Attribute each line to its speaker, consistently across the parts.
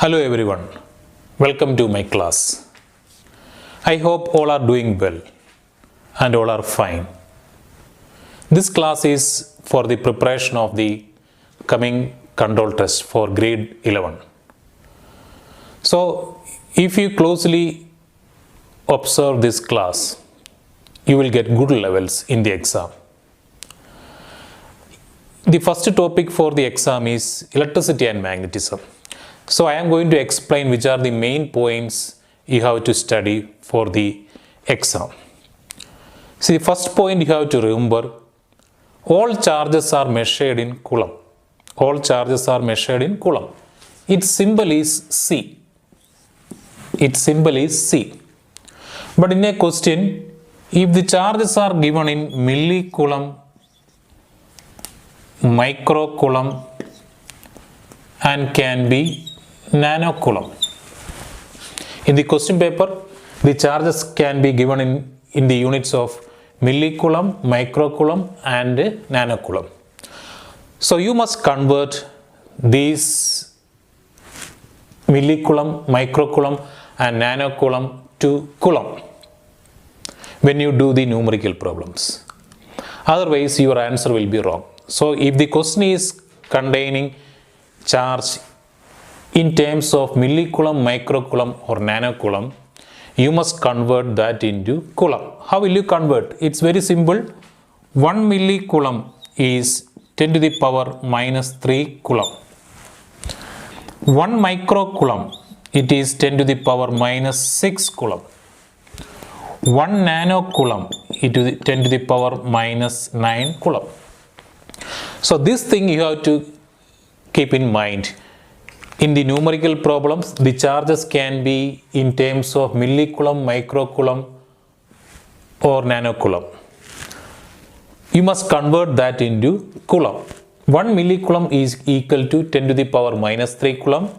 Speaker 1: Hello everyone, welcome to my class. I hope all are doing well and all are fine. This class is for the preparation of the coming control test for grade 11. So, if you closely observe this class, you will get good levels in the exam. The first topic for the exam is electricity and magnetism. So I am going to explain which are the main points you have to study for the exam. See, the first point you have to remember, all charges are measured in Coulomb. All charges are measured in Coulomb. Its symbol is C. Its symbol is C. But in a question, if the charges are given in millicoulomb, microcoulomb, and can be nanocoulomb. In the question paper, the charges can be given in the units of millicoulomb, microcoulomb, and nanocoulomb. So you must convert these millicoulomb, microcoulomb, and nanocoulomb to coulomb when you do the numerical problems. Otherwise, your answer will be wrong. So if the question is containing charge in terms of millicoulomb, microcoulomb, or nanocoulomb, you must convert that into coulomb. How will you convert? It's very simple. 1 millicoulomb is 10 to the power minus 3 coulomb. 1 microcoulomb, it is 10 to the power minus 6 coulomb. 1 nanocoulomb, it is 10 to the power minus 9 coulomb. So this thing you have to keep in mind. In the numerical problems, the charges can be in terms of millicoulomb, microcoulomb, or nanocoulomb. You must convert that into coulomb. 1 millicoulomb is equal to 10 to the power minus 3 coulomb.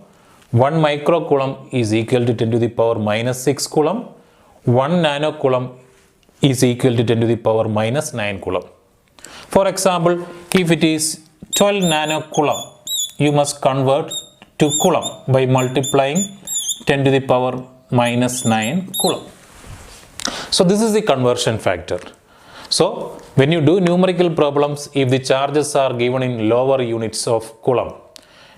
Speaker 1: 1 microcoulomb is equal to 10 to the power minus 6 coulomb. 1 nanocoulomb is equal to 10 to the power minus 9 coulomb. For example, if it is 12 nanocoulomb, you must convert to coulomb by multiplying 10 to the power minus 9 coulomb. So this is the conversion factor. So when you do numerical problems, if the charges are given in lower units of coulomb,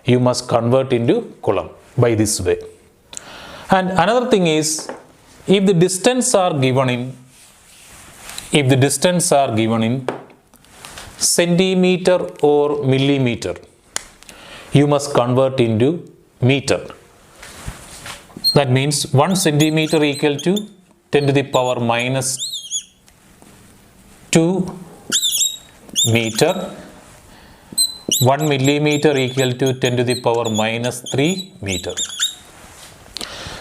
Speaker 1: you must convert into coulomb by this way. And another thing is, if the distance are given in centimeter or millimeter, you must convert into meter. That means 1 centimeter equal to 10 to the power minus 2 meter. 1 millimeter equal to 10 to the power minus 3 meter.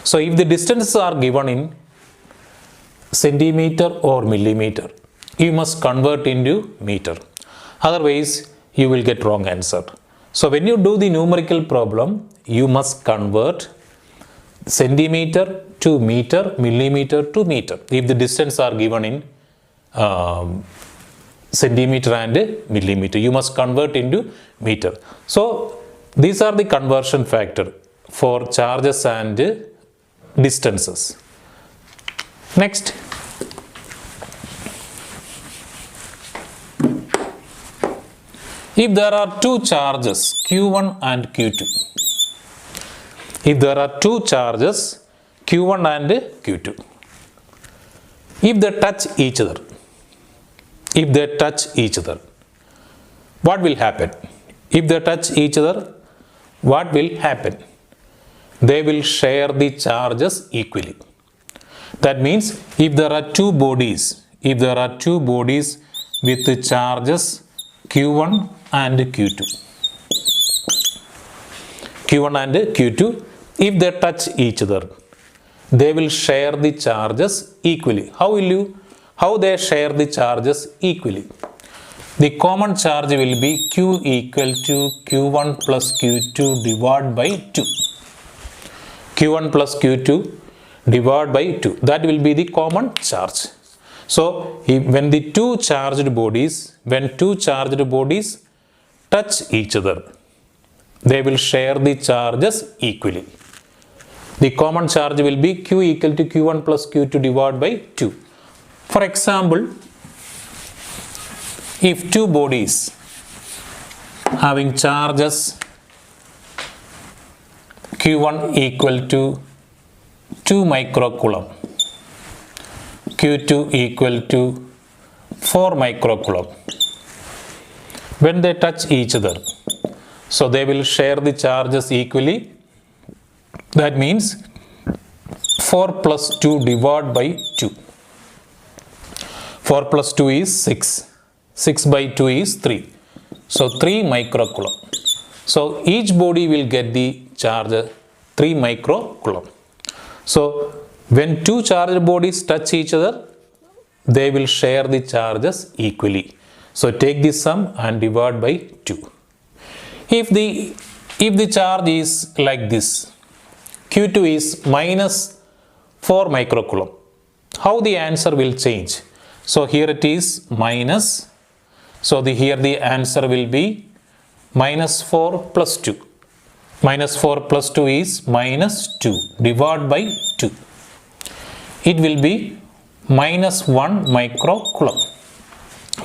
Speaker 1: So if the distances are given in centimeter or millimeter, you must convert into meter. Otherwise, you will get wrong answer. So when you do the numerical problem, you must convert centimeter to meter, millimeter to meter. If the distance are given in centimeter and millimeter, you must convert into meter. So these are the conversion factor for charges and distances. Next. If there are two charges, Q1 and Q2. If there are two charges, Q1 and Q2. If they touch each other, what will happen? If they touch each other, what will happen? They will share the charges equally. That means if there are two bodies with the charges Q1 and Q2. If they touch each other, they will share the charges equally. How they share the charges equally? The common charge will be Q equal to Q1 plus Q2 divided by 2. Q1 plus Q2 divided by 2. That will be the common charge. So, when two charged bodies touch each other, they will share the charges equally. The common charge will be Q equal to Q1 plus Q2 divided by 2. For example, if two bodies having charges Q1 equal to 2 microcoulomb, Q2 equal to 4 microcoulomb, when they touch each other, so they will share the charges equally. That means 4 plus 2 divided by 2. 4 plus 2 is 6. 6 by 2 is 3. So 3 microcoulomb. So each body will get the charge 3 microcoulomb. So when two charged bodies touch each other, they will share the charges equally. So take the sum and divide by 2. If the charge is like this, Q2 is minus 4 microcoulomb, how the answer will change? So here it is minus. So here the answer will be minus 4 plus 2. Minus 4 plus 2 is minus 2 divided by 2. It will be minus 1 microcoulomb.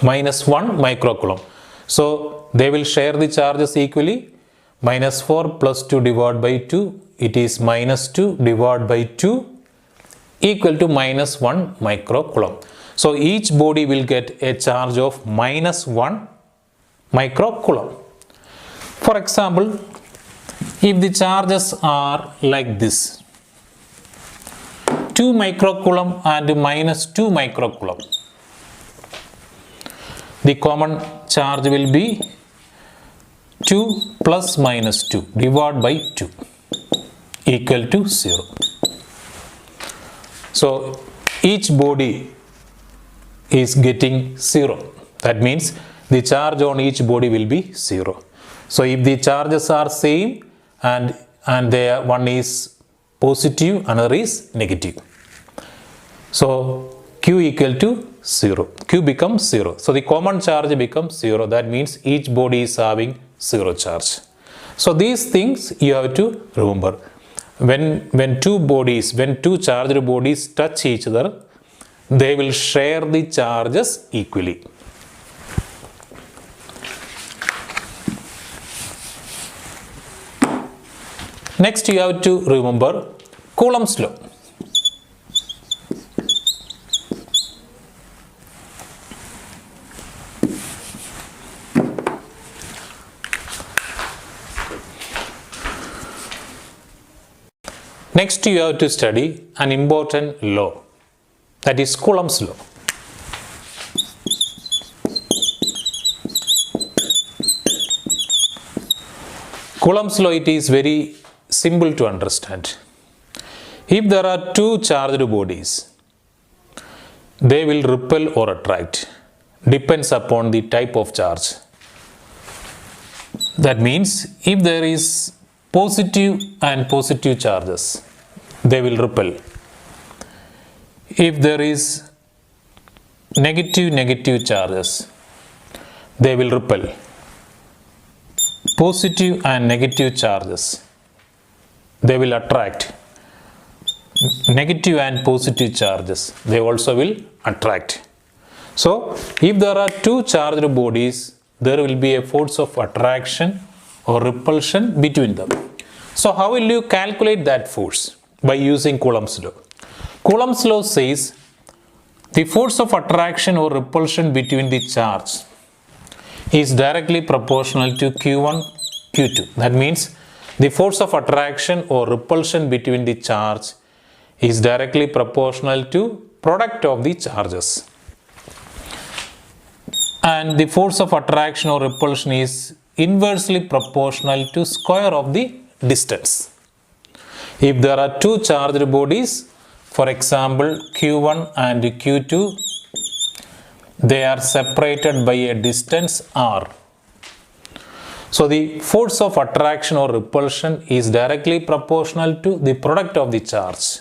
Speaker 1: Minus 1 microcoulomb. So they will share the charges equally. Minus 4 plus 2 divided by 2. It is minus 2 divided by 2 equal to minus 1 microcoulomb. So each body will get a charge of minus 1 microcoulomb. For example, if the charges are like this, 2 microcoulomb and minus 2 microcoulomb, the common charge will be 2 plus minus 2 divided by 2 equal to 0. So each body is getting 0. That means the charge on each body will be 0. So if the charges are same and one is positive, another is negative, so Q equal to 0. Q becomes 0. So the common charge becomes 0. That means each body is having 0 charge. So these things you have to remember. When two charged bodies touch each other, they will share the charges equally. Next you have to remember Coulombs law. Next you have to study an important law, that is Coulombs law. Coulombs law, it is very simple to understand. If there are two charged bodies, they will repel or attract, depends upon the type of charge. That means if there is positive and positive charges, they will repel. If there is negative charges, they will repel. Positive and negative charges, they will attract. Negative and positive charges, they also will attract. So if there are two charged bodies, there will be a force of attraction or repulsion between them. So how will you calculate that force? By using Coulombs law. Coulombs law says the force of attraction or repulsion between the charge is directly proportional to Q1, Q2. That means the force of attraction or repulsion between the charge is directly proportional to product of the charges. And the force of attraction or repulsion is inversely proportional to square of the distance. If there are two charged bodies, for example Q1 and Q2, they are separated by a distance r. So the force of attraction or repulsion is directly proportional to the product of the charge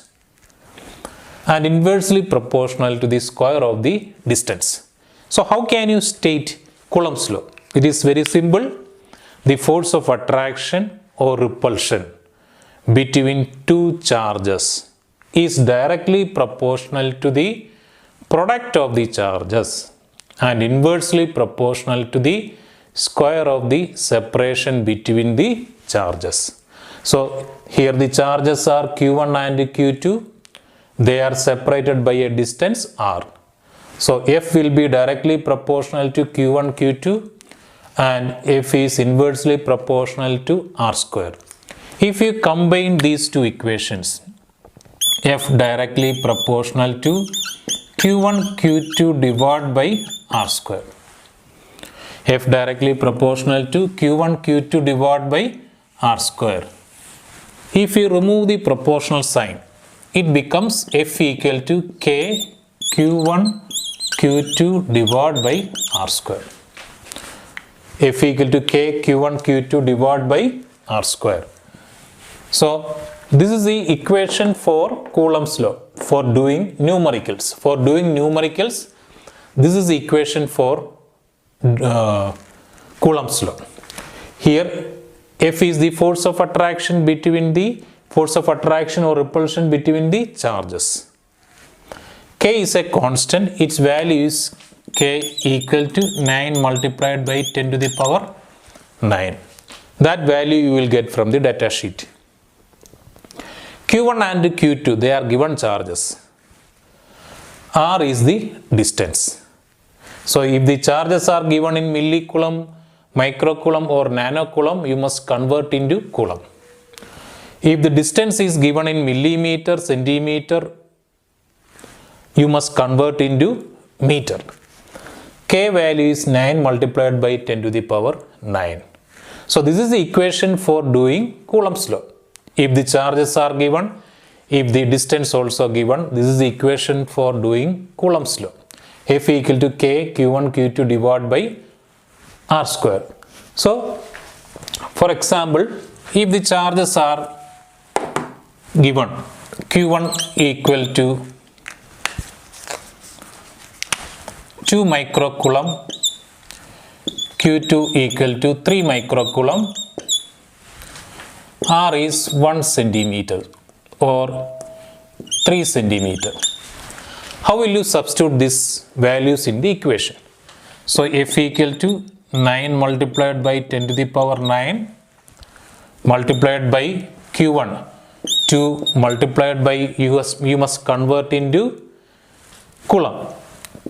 Speaker 1: and inversely proportional to the square of the distance. So how can you state Coulombs law? It is very simple. The force of attraction or repulsion between two charges is directly proportional to the product of the charges and inversely proportional to the square of the separation between the charges. So here the charges are Q1 and Q2. They are separated by a distance r. So F will be directly proportional to Q1, Q2 and F is inversely proportional to r square. If you combine these two equations, F directly proportional to Q1, Q2 divided by r square. F directly proportional to Q1, Q2 divided by r square. If you remove the proportional sign, it becomes F equal to K Q1 Q2 divided by r square. F equal to K Q1 Q2 divided by r square. So this is the equation for Coulombs law for doing numericals. For doing numericals, this is the equation for Coulombs law. Here F is the force of attraction or repulsion between the charges. K is a constant. Its value is K equal to 9 multiplied by 10 to the power 9. That value you will get from the data sheet. Q1 and Q2, they are given charges. R is the distance. So if the charges are given in millicoulomb, microcoulomb or nanocoulomb, you must convert into coulomb. If the distance is given in millimeter, centimeter, you must convert into meter. K value is 9 multiplied by 10 to the power 9. So this is the equation for doing Coulombs law. If the charges are given, if the distance also given, this is the equation for doing Coulombs law. F equal to K Q1 Q2 divided by r square. So for example, if the charges are given Q1 equal to 2 microcoulomb, Q2 equal to 3 microcoulomb, R is 1 centimeter or 3 centimeter. How will you substitute these values in the equation? So F equal to 9 multiplied by 10 to the power 9 multiplied by Q1, 2 multiplied by you must convert into coulomb,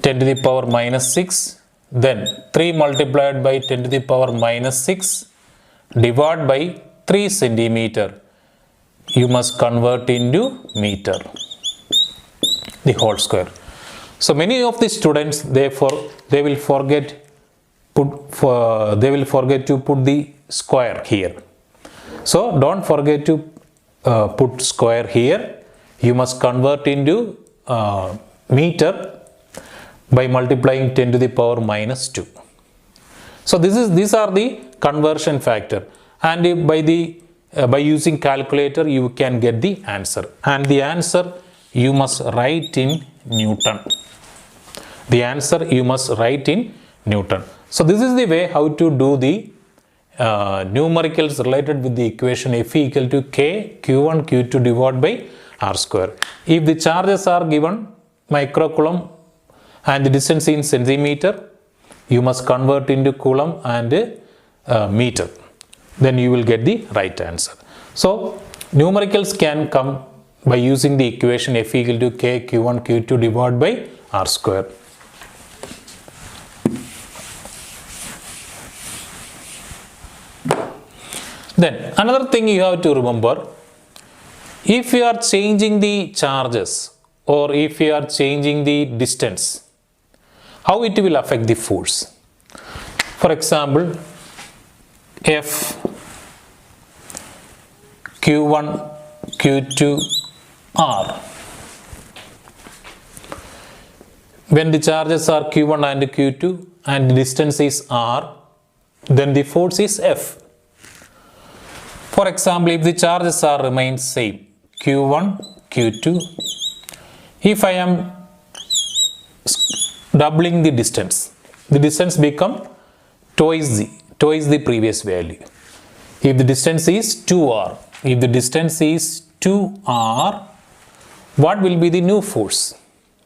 Speaker 1: 10 to the power minus 6, then 3 multiplied by 10 to the power minus 6 divided by 3 centimeter, you must convert into meter, the whole square. So many of the students, they will forget to put the square here. So don't forget to put square here. You must convert into meter by multiplying 10 to the power minus 2. So these are the conversion factor, and by using calculator you can get the answer, and the answer you must write in Newton. The answer you must write in Newton. So this is the way how to do the numericals related with the equation F equal to K Q1 Q2 divided by r square. If the charges are given microcoulomb and the distance in centimeter, you must convert into coulomb and meter. Then you will get the right answer. So numericals can come by using the equation F equal to K Q1 Q2 divided by r square. Then another thing you have to remember, if you are changing the charges or if you are changing the distance, how it will affect the force. For example, F Q1 Q2 R. When the charges are Q1 and Q2 and the distance is R, then the force is F. For example, if the charges are remain same, Q1, Q2, if I am doubling the distance become twice the previous value. If the distance is 2r, if the distance is 2r, what will be the new force?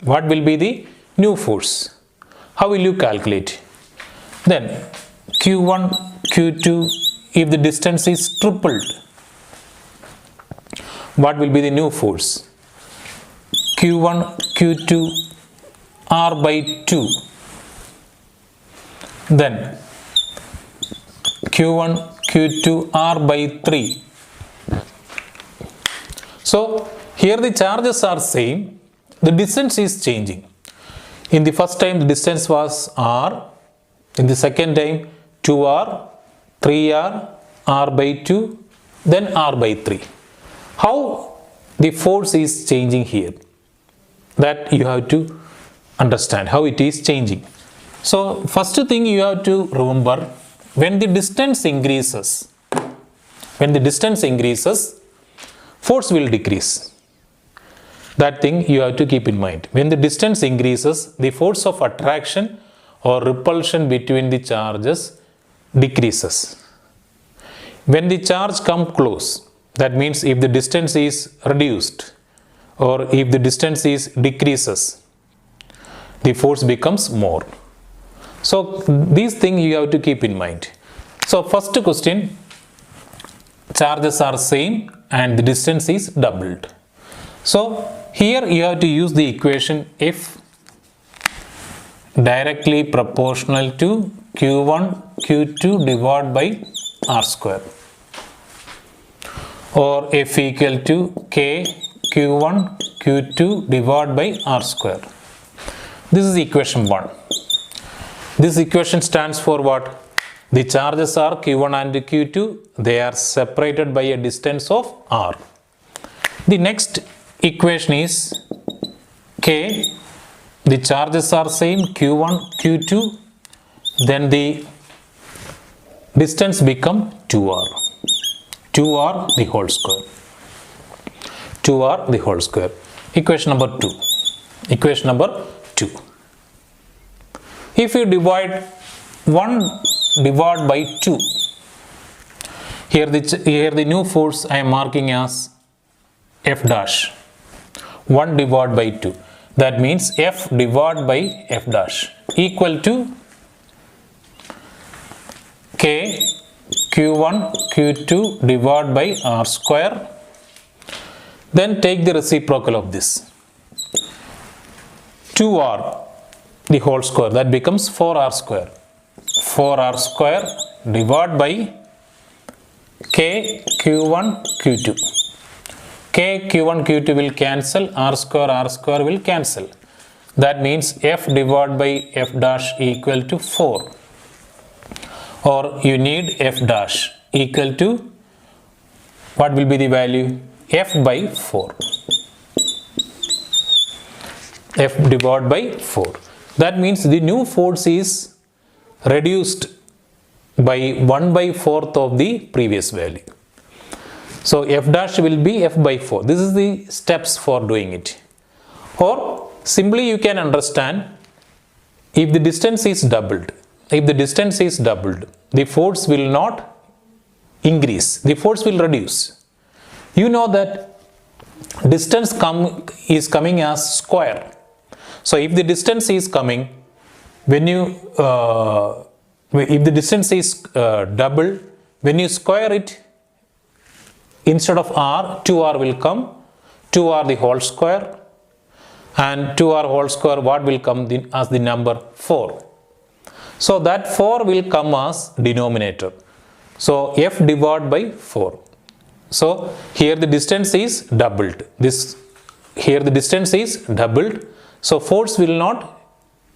Speaker 1: What will be the new force? How will you calculate? Then Q1, Q2, if the distance is tripled, what will be the new force? Q1, Q2, r by 2. Then Q1, Q2, r by 3. So here the charges are same, the distance is changing. In the first time the distance was r, in the second time 2r, 3r, r by 2, then r by 3. How the force is changing here? That you have to understand how it is changing. So first thing you have to remember, when the distance increases, force will decrease. That thing you have to keep in mind. When the distance increases, the force of attraction or repulsion between the charges decreases. When the charge comes close, that means if the distance is reduced or if the distance is decreases, the force becomes more. So these things you have to keep in mind. So first question, charges are same and the distance is doubled. So here you have to use the equation F directly proportional to Q1, Q2 divided by R square, or F equal to K Q1, Q2 divided by R square. This is equation 1. This equation stands for what? The charges are Q1 and Q2. They are separated by a distance of R. The next equation is K. The charges are same Q1, Q2. Then the distance become 2R. 2R the whole square. 2R the whole square. Equation number 2. Equation number 2. If you divide 1 divided by 2, here the new force I am marking as F dash. 1 divided by 2. That means F divided by F dash equal to K Q1 Q2 divided by R square. Then take the reciprocal of this. 2R the whole square, that becomes 4R square. 4R square divided by K Q1 Q2. K Q1 Q2 will cancel, R square will cancel. That means F divided by F dash equal to 4. Or you need F dash equal to, what will be the value? F by 4. F divided by 4. That means the new force is reduced by 1 by 4th of the previous value. So F dash will be F by 4. This is the steps for doing it. Or simply you can understand, if the distance is doubled, the force will not increase, the force will reduce. You know that distance is coming as square. So if the distance is coming, if the distance is double, when you square it, instead of r, 2r will come, 2r the whole square, and 2r whole square, what will come as the number? 4. So that 4 will come as denominator. So F divided by 4. So here the distance is doubled. Here the distance is doubled. So force will not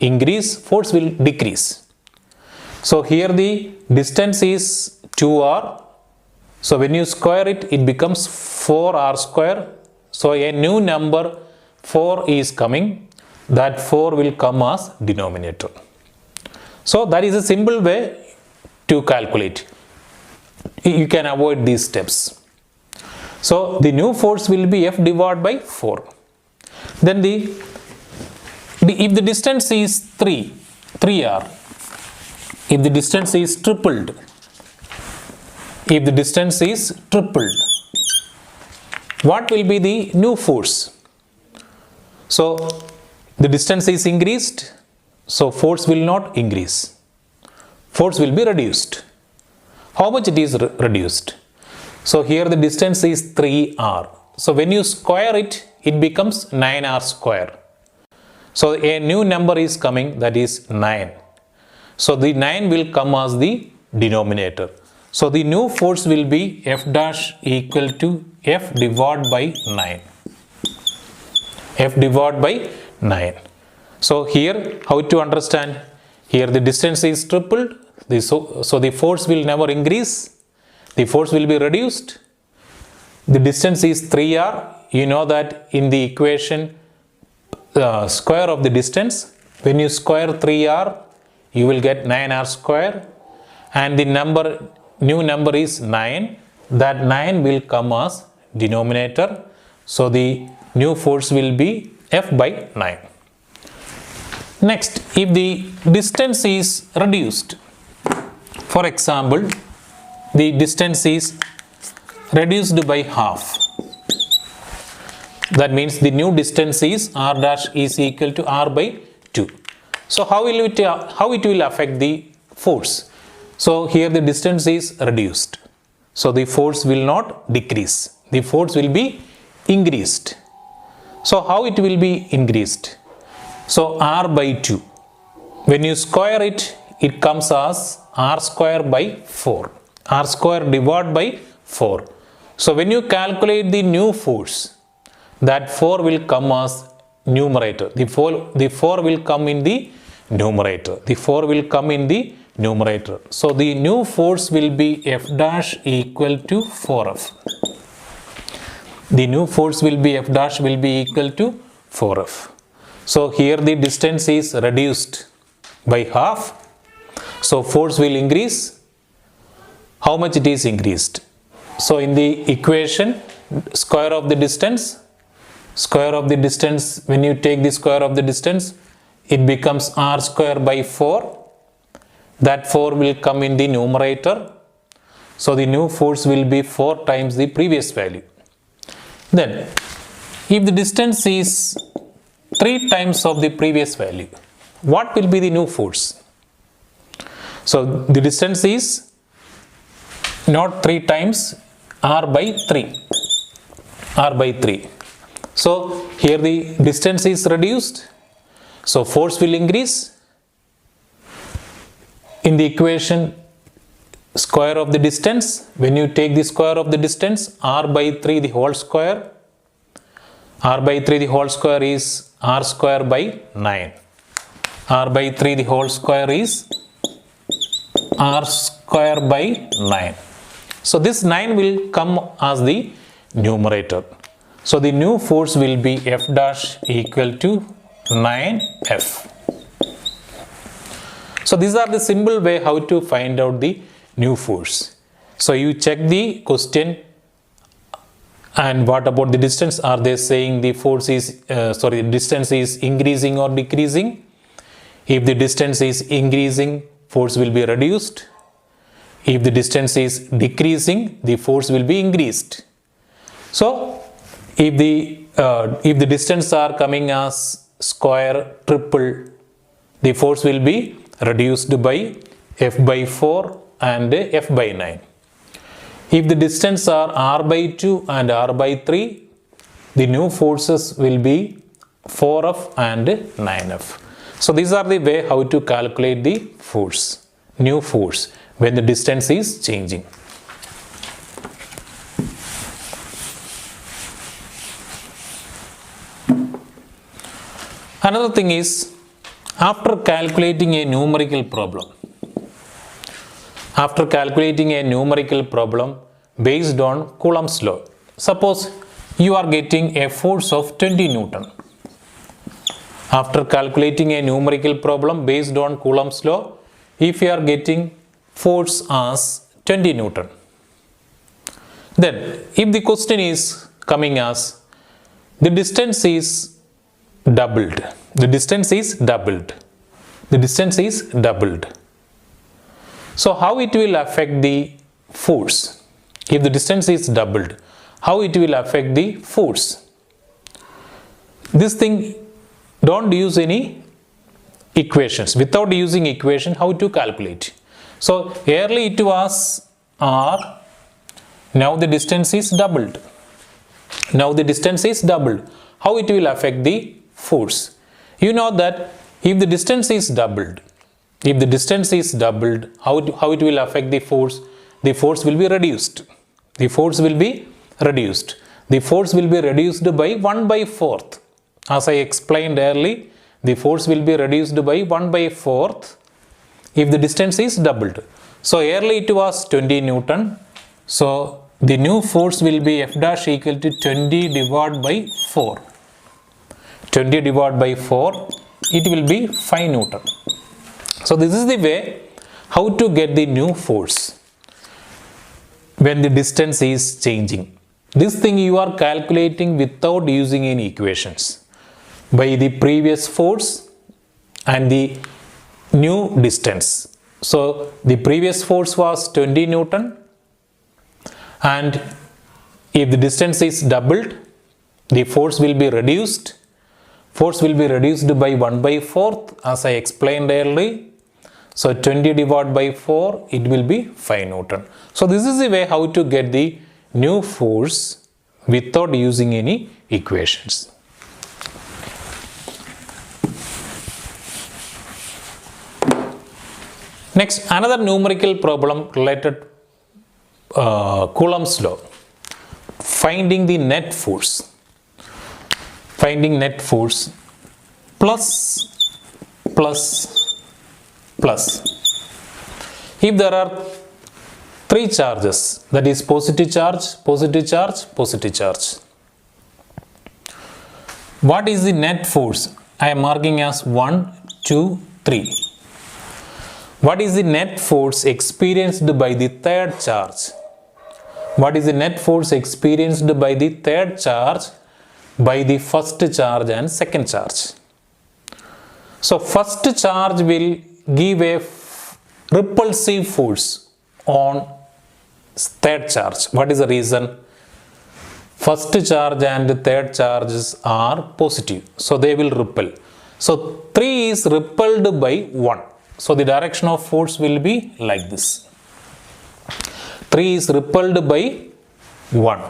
Speaker 1: increase, force will decrease. So here the distance is 2r. So when you square it, it becomes 4r square. So a new number 4 is coming. That 4 will come as denominator. So that is a simple way to calculate. You can avoid these steps. So the new force will be F divided by 4. Then if the distance is 3r, if the distance is tripled, what will be the new force? So the distance is increased, so force will not increase. Force will be reduced. How much it is reduced? So here the distance is 3r. So when you square it, it becomes 9r square. So a new number is coming, that is 9. So the 9 will come as the denominator. So the new force will be F dash equal to F divided by 9. F divided by 9. So here, how to understand? Here the distance is tripled. So the force will never increase. The force will be reduced. The distance is 3r. You know that in the equation, square of the distance, when you square 3r, you will get 9r square. And the new number is 9. That 9 will come as denominator. So the new force will be F by 9. Next, if the distance is reduced, for example, the distance is reduced by half. That means the new distance is r dash is equal to r by 2. So how it will affect the force? So here the distance is reduced. So the force will not decrease. The force will be increased. So how it will be increased? So r by 2. When you square it, it comes as r square by 4. R square divided by 4. So when you calculate the new force, that 4 will come as numerator. The 4 will come in the numerator. The 4 will come in the numerator. So the new force will be F dash equal to 4F. The new force will be F dash will be equal to 4F. So here the distance is reduced by half. So force will increase. How much it is increased? So in the equation, square of the distance, when you take the square of the distance, it becomes r square by 4. That 4 will come in the numerator. So the new force will be 4 times the previous value. Then, if the distance is 3 times of the previous value, what will be the new force? So the distance is not 3 times, r by 3. R by 3. So here the distance is reduced. So force will increase. In the equation, square of the distance, when you take the square of the distance, r by 3 the whole square. R by 3 the whole square is r square by 9. R by 3 the whole square is r square by 9. So this 9 will come as the numerator. So the new force will be F dash equal to 9F. So these are the simple way how to find out the new force. So you check the question, and what about the distance? Are they saying the force is distance is increasing or decreasing? If the distance is increasing, force will be reduced. If the distance is decreasing, the force will be increased. So if the distance are coming as square, triple, the force will be reduced by F by 4 and F by 9. If the distance are r by 2 and r by 3, the new forces will be 4F and 9F. So these are the way how to calculate the force, new force, when the distance is changing. Another thing is, after calculating a numerical problem based on Coulombs law, suppose you are getting a force of 20 Newton. After calculating a numerical problem based on Coulombs law, if you are getting force as 20 Newton, then if the question is coming as the distance is doubled. So how it will affect the force? If the distance is doubled, how it will affect the force. This thing, don't use any equations. Without using equation, how to calculate? So earlier it was r, now the distance is doubled. Now the distance is doubled. How it will affect the force? You know that if the distance is doubled, how it will affect the force? The force will be reduced. The force will be reduced. The force will be reduced by 1/4. As I explained earlier, the force will be reduced by 1/4 if the distance is doubled. So earlier it was 20 Newton. So the new force will be F dash equal to 20 divided by 4. 20 divided by 4, it will be 5 Newton. So this is the way how to get the new force when the distance is changing. This thing you are calculating without using any equations, by the previous force and the new distance. So the previous force was 20 Newton, and if the distance is doubled, the force will be reduced. Force will be reduced by 1/4 as I explained earlier. So 20 divided by 4, it will be 5 Newton. So this is the way how to get the new force without using any equations. Next, another numerical problem related Coulombs law. Finding the net force. Finding net force plus. If there are 3 charges, that is positive charge, positive charge, positive charge. What is the net force? I am marking as 1, 2, 3. What is the net force experienced by the third charge? What is the net force experienced by the third charge, by the first charge and second charge? So first charge will give a repulsive force on third charge. What is the reason? First charge and third charges are positive, so they will repel. So 3 is repelled by 1. So the direction of force will be like this. 3 is repelled by 1,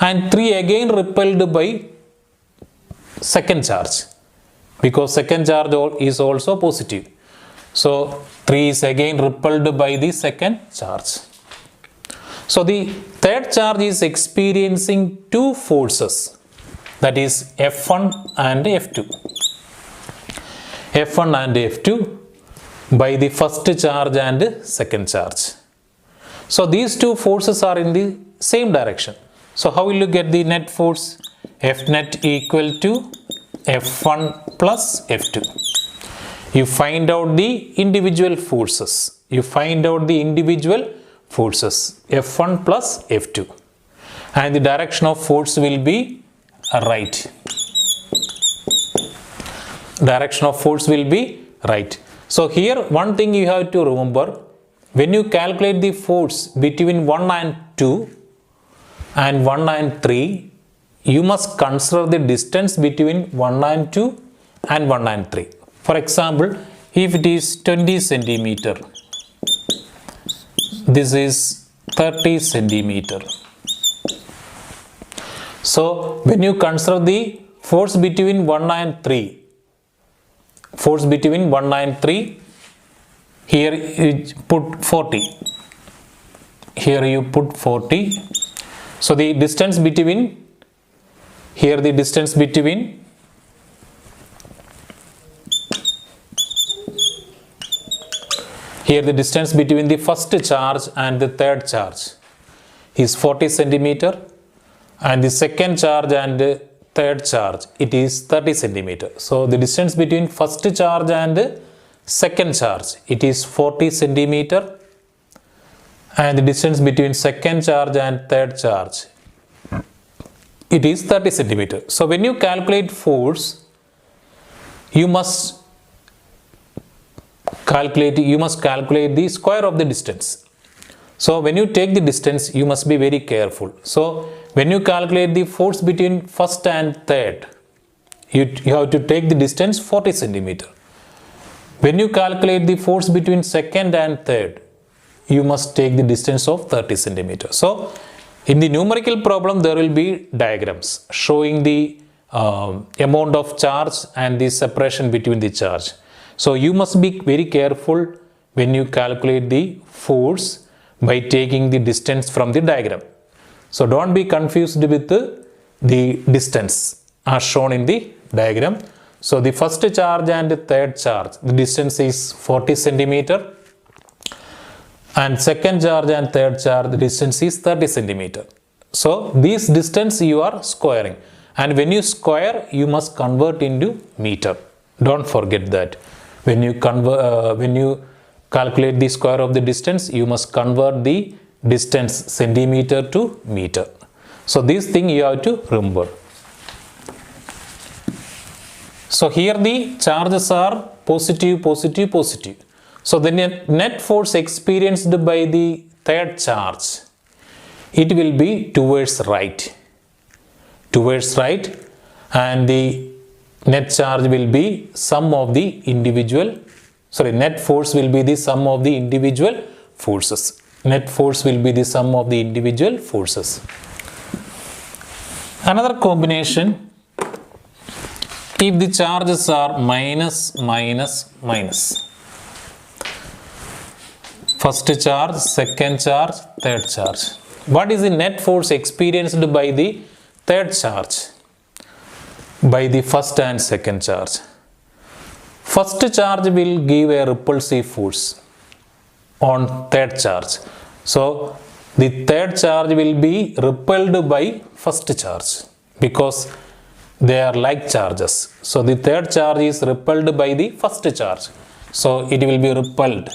Speaker 1: and 3 again repelled by second charge, because second charge is also positive. So 3 is again repelled by the second charge. So the third charge is experiencing 2 forces, that is F1 and F2. F1 and F2 by the first charge and second charge. So these 2 forces are in the same direction. So how will you get the net force? F net equal to F1 plus F2. You find out the individual forces. F1 plus F2. And the direction of force will be right. Direction of force will be right. So here one thing you have to remember, when you calculate the force between 1 and 2 and 1 and 3, you must consider the distance between 1 and 2 and 1 and 3. For example, if it is 20 centimeter, this is 30 centimeter. So when you consider the force between 1 and 3, here you put 40. Here you put 40. So the distance between, here the distance between the first charge and the third charge is 40 centimeter, and the second charge and the third charge, it is 30 centimeter. So the distance between first charge and second charge, it is 40 centimeter, and the distance between second charge and third charge, it is 30 centimeter. So when you calculate force, you must calculate the square of the distance. So when you take the distance, you must be very careful. So when you calculate the force between first and third, you have to take the distance 40 centimeter. When you calculate the force between second and third, you must take the distance of 30 centimeter. So in the numerical problem, there will be diagrams showing the amount of charge and the separation between the charge. So you must be very careful when you calculate the force by taking the distance from the diagram. So don't be confused with the distance as shown in the diagram. So the first charge and the third charge, the distance is 40 centimeter. And second charge and third charge, the distance is 30 centimeter. So this distance you are squaring. And when you square, you must convert into meter. Don't forget that. When you calculate the square of the distance, you must convert the distance centimeter to meter. So this thing you have to remember. So here the charges are positive, positive, positive. So the net force experienced by the third charge, it will be towards right. Towards right, and the net charge will be sum of the individual, net force will be the sum of the individual forces. Net force will be the sum of the individual forces. Another combination, if the charges are minus, minus, minus. First charge, second charge, third charge. What is the net force experienced by the third charge? By the first and second charge. First charge will give a repulsive force on third charge. So the third charge will be repelled by first charge because they are like charges. So the third charge is repelled by the first charge. So it will be repelled.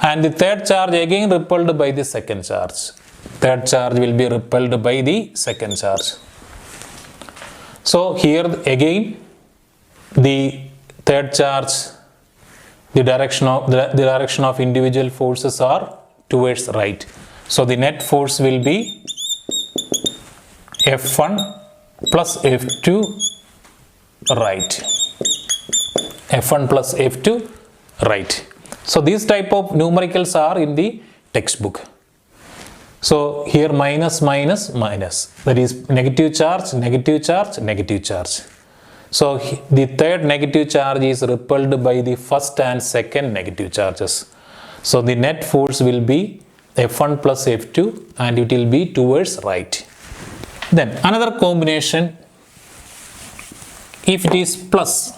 Speaker 1: And the third charge again repelled by the second charge. Third charge will be repelled by the second charge. So here again the third charge, the direction of individual forces are towards right. So the net force will be F1 plus F2 right. F1 plus F2 right. So these type of numericals are in the textbook. So here minus, minus, minus. That is negative charge, negative charge, negative charge. So the third negative charge is repelled by the first and second negative charges. So the net force will be F1 plus F2 and it will be towards right. Then another combination, if it is plus,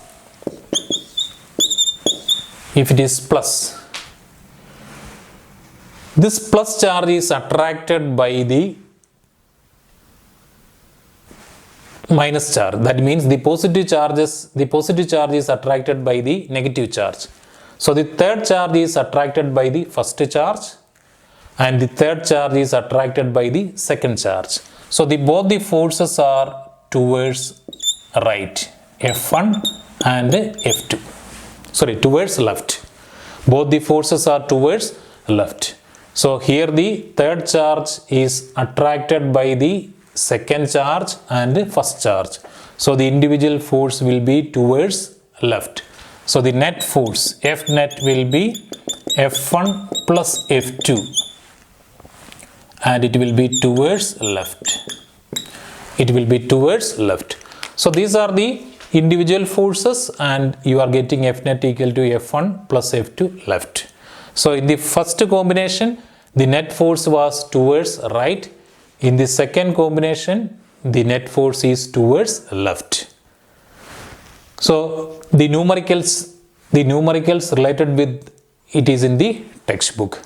Speaker 1: this plus charge is attracted by the minus charge. That means the positive charge is attracted by the negative charge. So the third charge is attracted by the first charge and the third charge is attracted by the second charge. So both the forces are towards right, F1 and F2. Towards left. Both the forces are towards left. So here the third charge is attracted by the second charge and the first charge. So the individual force will be towards left. So the net force F net will be F1 plus F2 and it will be towards left. It will be towards left. So these are the individual forces and you are getting F net equal to F1 plus F2 left. So in the first combination, the net force was towards right. In the second combination, the net force is towards left. So the numericals related with it is in the textbook.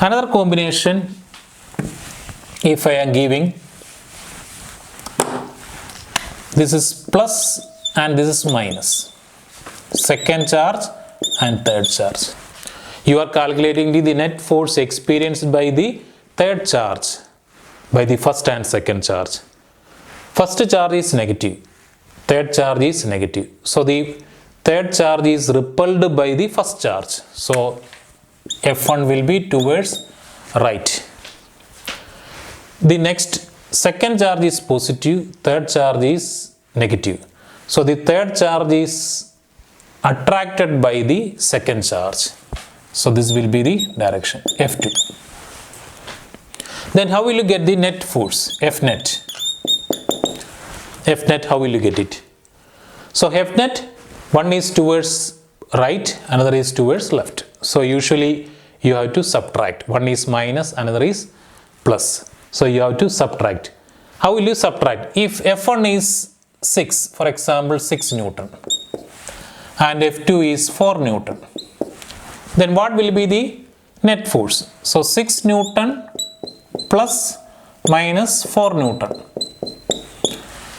Speaker 1: Another combination, if I am giving, this is plus and this is minus, second charge and third charge. You are calculating the net force experienced by the third charge, by the first and second charge. First charge is negative, third charge is negative. So the third charge is repelled by the first charge. So F1 will be towards right. The next second charge is positive, third charge is negative. So the third charge is attracted by the second charge. So this will be the direction F2. Then how will you get the net force F net? F net, how will you get it? So F net, one is towards right, another is towards left. So usually you have to subtract. One is minus, another is plus. So you have to subtract. How will you subtract? If F1 is 6, for example 6 Newton, and F2 is 4 Newton, then what will be the net force? So 6 Newton plus minus 4 Newton.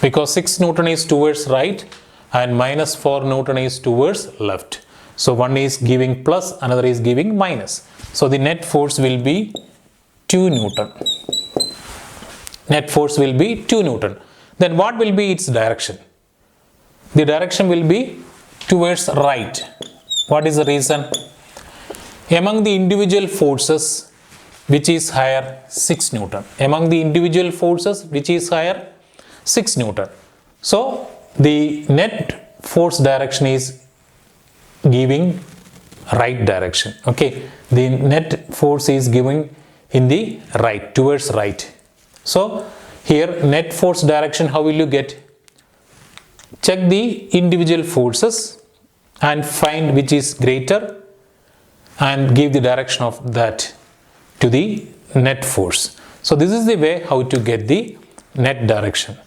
Speaker 1: Because 6 Newton is towards right and minus 4 Newton is towards left. So one is giving plus, another is giving minus. So the net force will be 2 Newton. Net force will be 2 Newton. Then what will be its direction? The direction will be towards right. What is the reason? Among the individual forces, which is higher? 6 Newton. Among the individual forces, which is higher? 6 Newton. So the net force direction is giving right direction. Okay, the net force is giving in the right, towards right. So here net force direction, how will you get? Check the individual forces and find which is greater and give the direction of that to the net force. So this is the way how to get the net direction.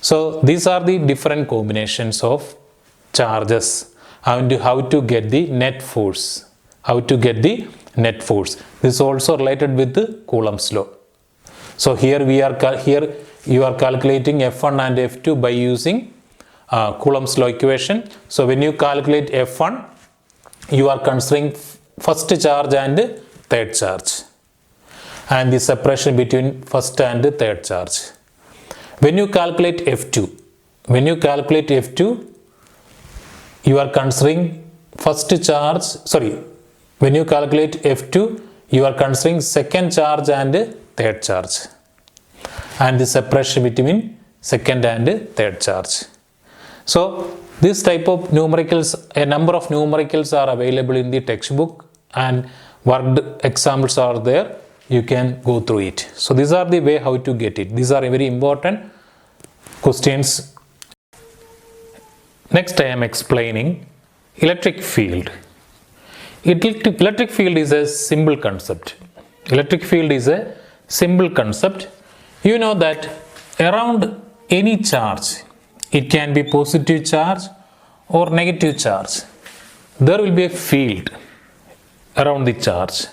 Speaker 1: So these are the different combinations of charges and how to get the net force. How to get the net force. This is also related with the Coulombs law. So here you are calculating F1 and F2 by using Coulombs law equation. So when you calculate F1, you are considering first charge and third charge and the separation between first and third charge. When you calculate F2, you are considering first charge, when you calculate F2, you are considering second charge and third charge and the separation between second and third charge. So this type of numericals, a number of numericals are available in the textbook and worked examples are there. You can go through it. So these are the way how to get it. These are very important questions. Next I am explaining electric field. Electric field is a simple concept. Electric field is a simple concept. You know that around any charge, it can be positive charge or negative charge, there will be a field around the charge.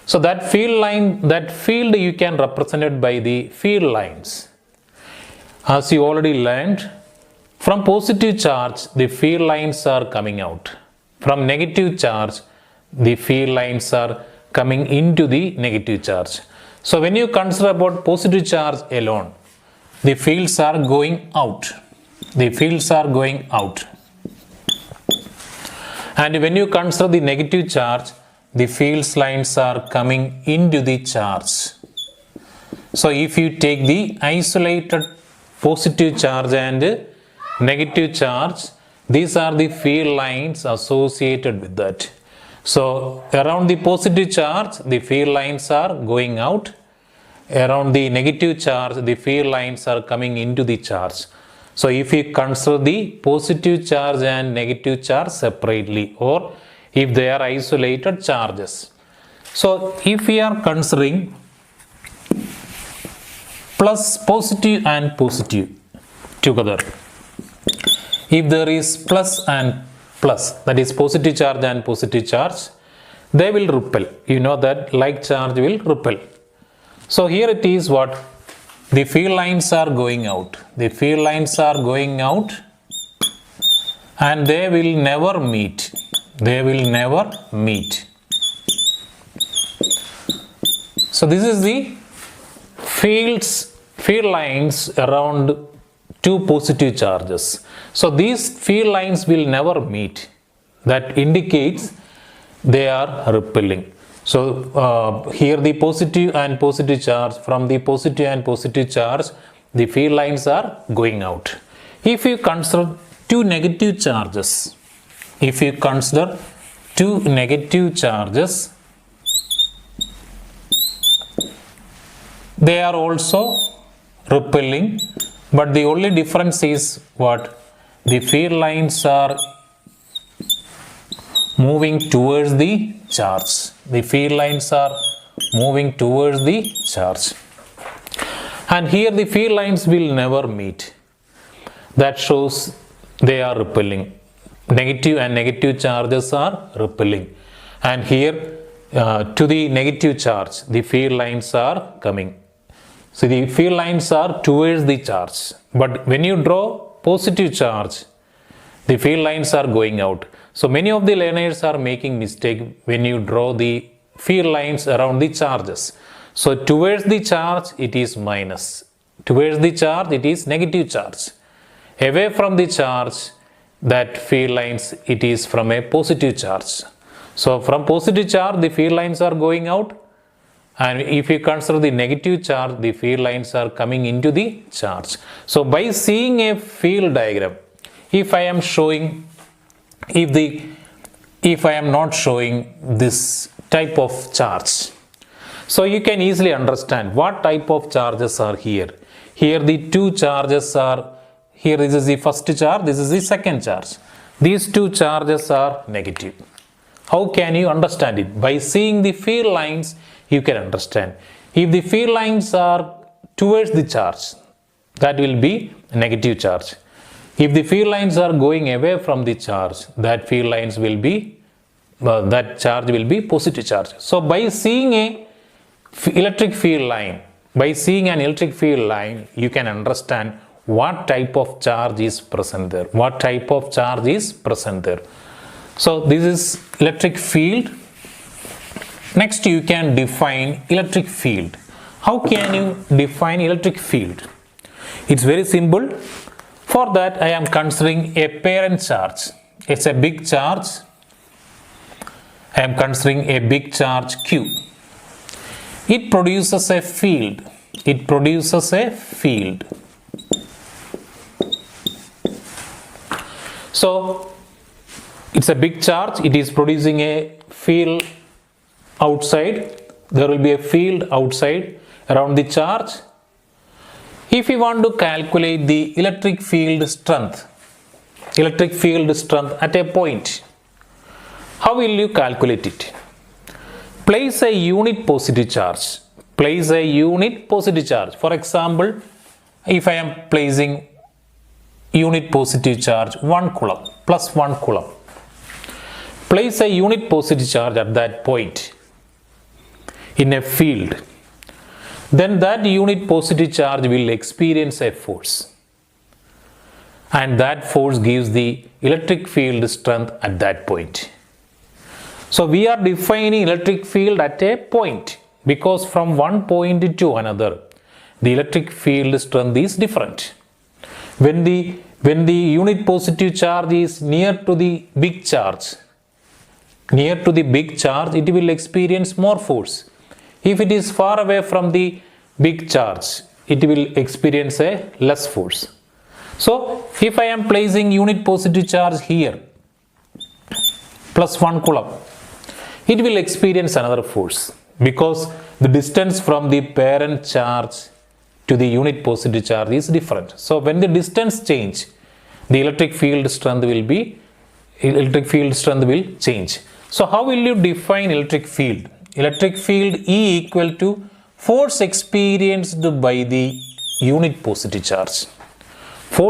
Speaker 1: So that field you can represent it by the field lines. As you already learned, from positive charge, the field lines are coming out. From negative charge, the field lines are coming into the negative charge. So when you consider about positive charge alone, the fields are going out. The fields are going out. And when you consider the negative charge, the field lines are coming into the charge. So if you take the isolated positive charge and negative charge, these are the field lines associated with that. So around the positive charge, the field lines are going out. Around the negative charge, the field lines are coming into the charge. So if you consider the positive charge and negative charge separately, or if they are isolated charges. So if we are considering positive and positive together, if there is plus and plus, that is positive charge and positive charge, they will repel. You know that like charge will repel. So here it is what? The field lines are going out. The field lines are going out and they will never meet. They will never meet. So this is the field lines around two positive charges. So these field lines will never meet. That indicates they are repelling. So here the positive and positive charge, from the positive and positive charge, the field lines are going out. If you consider two negative charges, they are also repelling, but the only difference is what? The field lines are moving towards the charge. The field lines are moving towards the charge. And here the field lines will never meet. That shows they are repelling. Negative and negative charges are repelling. And here to the negative charge, the field lines are coming. So the field lines are towards the charge. But when you draw positive charge, the field lines are going out. So many of the learners are making mistake when you draw the field lines around the charges. So towards the charge it is minus. Towards the charge it is negative charge. Away from the charge, that field lines, it is from a positive charge. So from positive charge the field lines are going out, and if you consider the negative charge, the field lines are coming into the charge. So by seeing a field diagram, if I am not showing this type of charge, so you can easily understand what type of charges are here. Here the two charges are, here this is the first charge, this is the second charge. These two charges are negative. How can you understand it? By seeing the field lines, you can understand. If the field lines are towards the charge, that will be negative charge. If the field lines are going away from the charge, that field lines will be, that charge will be positive charge. So by seeing an electric field line, you can understand what type of charge is present there. So this is electric field. Next you can define electric field. How can you define electric field? It's very simple. For that I am considering a parent charge. It's a big charge. I am considering a big charge Q. It produces a field. So it's a big charge. It is producing a field outside. There will be a field outside around the charge. If you want to calculate the electric field strength at a point, how will you calculate it? Place a unit positive charge. For example, if I am placing unit positive charge 1 coulomb plus 1 coulomb, place a unit positive charge at that point in a field, then that unit positive charge will experience a force, and that force gives the electric field strength at that point. So we are defining electric field at a point, because from one point to another the electric field strength is different. When the unit positive charge is near to the big charge, it will experience more force. If it is far away from the big charge, it will experience a less force. So if I am placing unit positive charge here plus 1 coulomb, it will experience another force, because the distance from the parent charge to the unit positive charge is different. So when the distance change, the electric field strength will change. So how will you define electric field? Electric field E equal to force experienced by the unit positive charge. So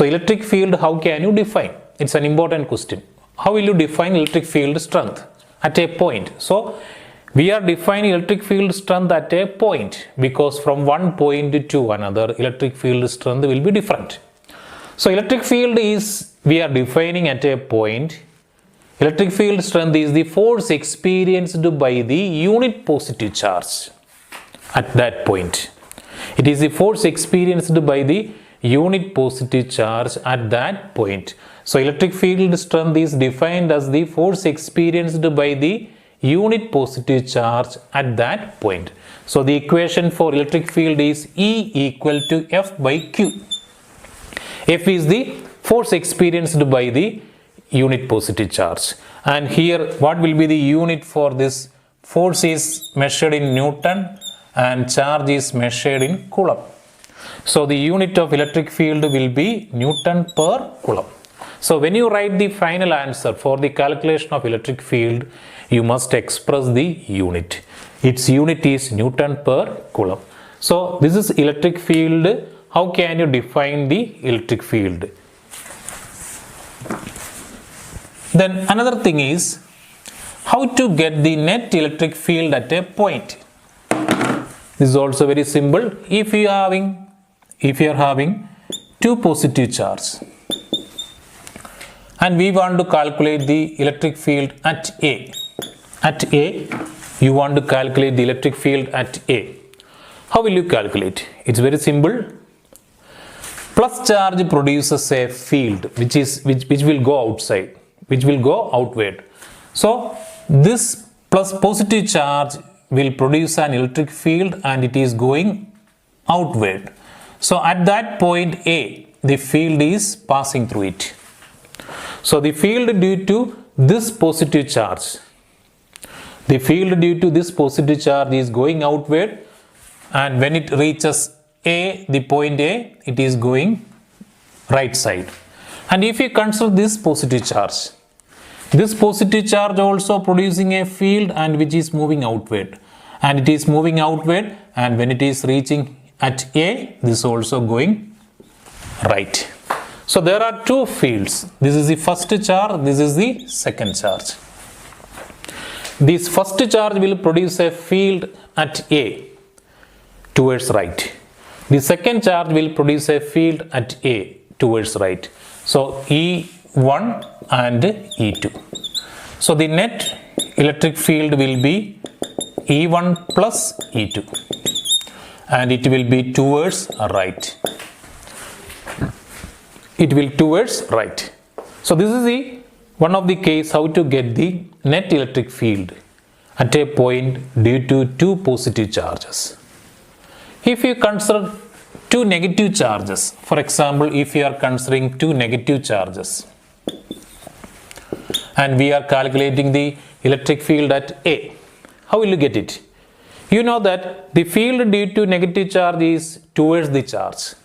Speaker 1: electric field, how can you define? It's an important question. How will you define electric field strength at a point? So we are defining electric field strength at a point, because from one point to another electric field strength will be different. So electric field is, we are defining at a point. Electric field strength is the force experienced by the unit positive charge at that point. It is the force experienced by the unit positive charge at that point. So electric field strength is defined as the force experienced by the unit positive charge at that point. So the equation for electric field is E equal to F by Q. F is the force experienced by the unit positive charge. And here what will be the unit for this? Force is measured in Newton and charge is measured in Coulomb. So the unit of electric field will be Newton per Coulomb. So when you write the final answer for the calculation of electric field, you must express the unit. Its unit is Newton per Coulomb. So this is electric field. How can you define the electric field? Then another thing is how to get the net electric field at a point. This is also very simple. If you are having two positive charges and we want to calculate the electric field at A. At A, you want to calculate the electric field at A. How will you calculate? It's very simple. Plus charge produces a field which will go outside, which will go outward. So this plus positive charge will produce an electric field and it is going outward. So at that point A, the field is passing through it. So the field due to this positive charge, is going outward, and when it reaches A, the point A, it is going right side. And if you consider this positive charge also producing a field and which is moving outward, and it is moving outward, and when it is reaching at A, this is also going right. So there are two fields. This is the first charge, this is the second charge. This first charge will produce a field at A towards right. The second charge will produce a field at A towards right. So E1 and E2. So the net electric field will be E1 plus E2 and it will be towards right. It will towards right. So this is the one of the case how to get the net electric field at a point due to two positive charges. If you consider two negative charges, for example, if you are considering two negative charges and we are calculating the electric field at A, how will you get it? You know that the field due to negative charge is towards the charge.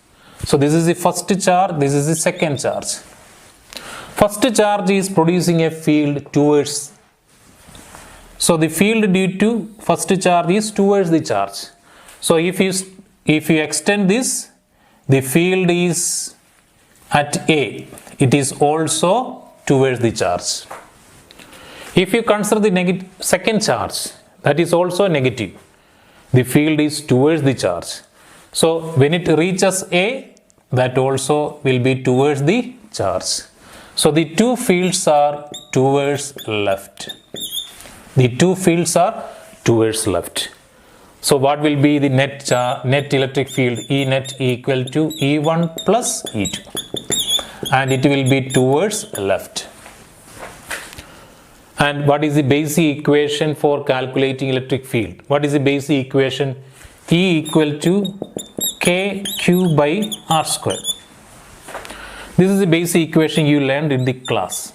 Speaker 1: So this is the first charge, this is the second charge. First charge is producing a field towards. So the field due to first charge is towards the charge. So if you extend this, the field is at A. It is also towards the charge. If you consider the second charge, that is also negative. The field is towards the charge. So when it reaches A, that also will be towards the charge. So the two fields are towards left. The two fields are towards left. So what will be the net electric field? E net equal to E1 plus E2. And it will be towards left. And what is the basic equation for calculating electric field? What is the basic equation? E equal to KQ by R square. This is the basic equation you learned in the class.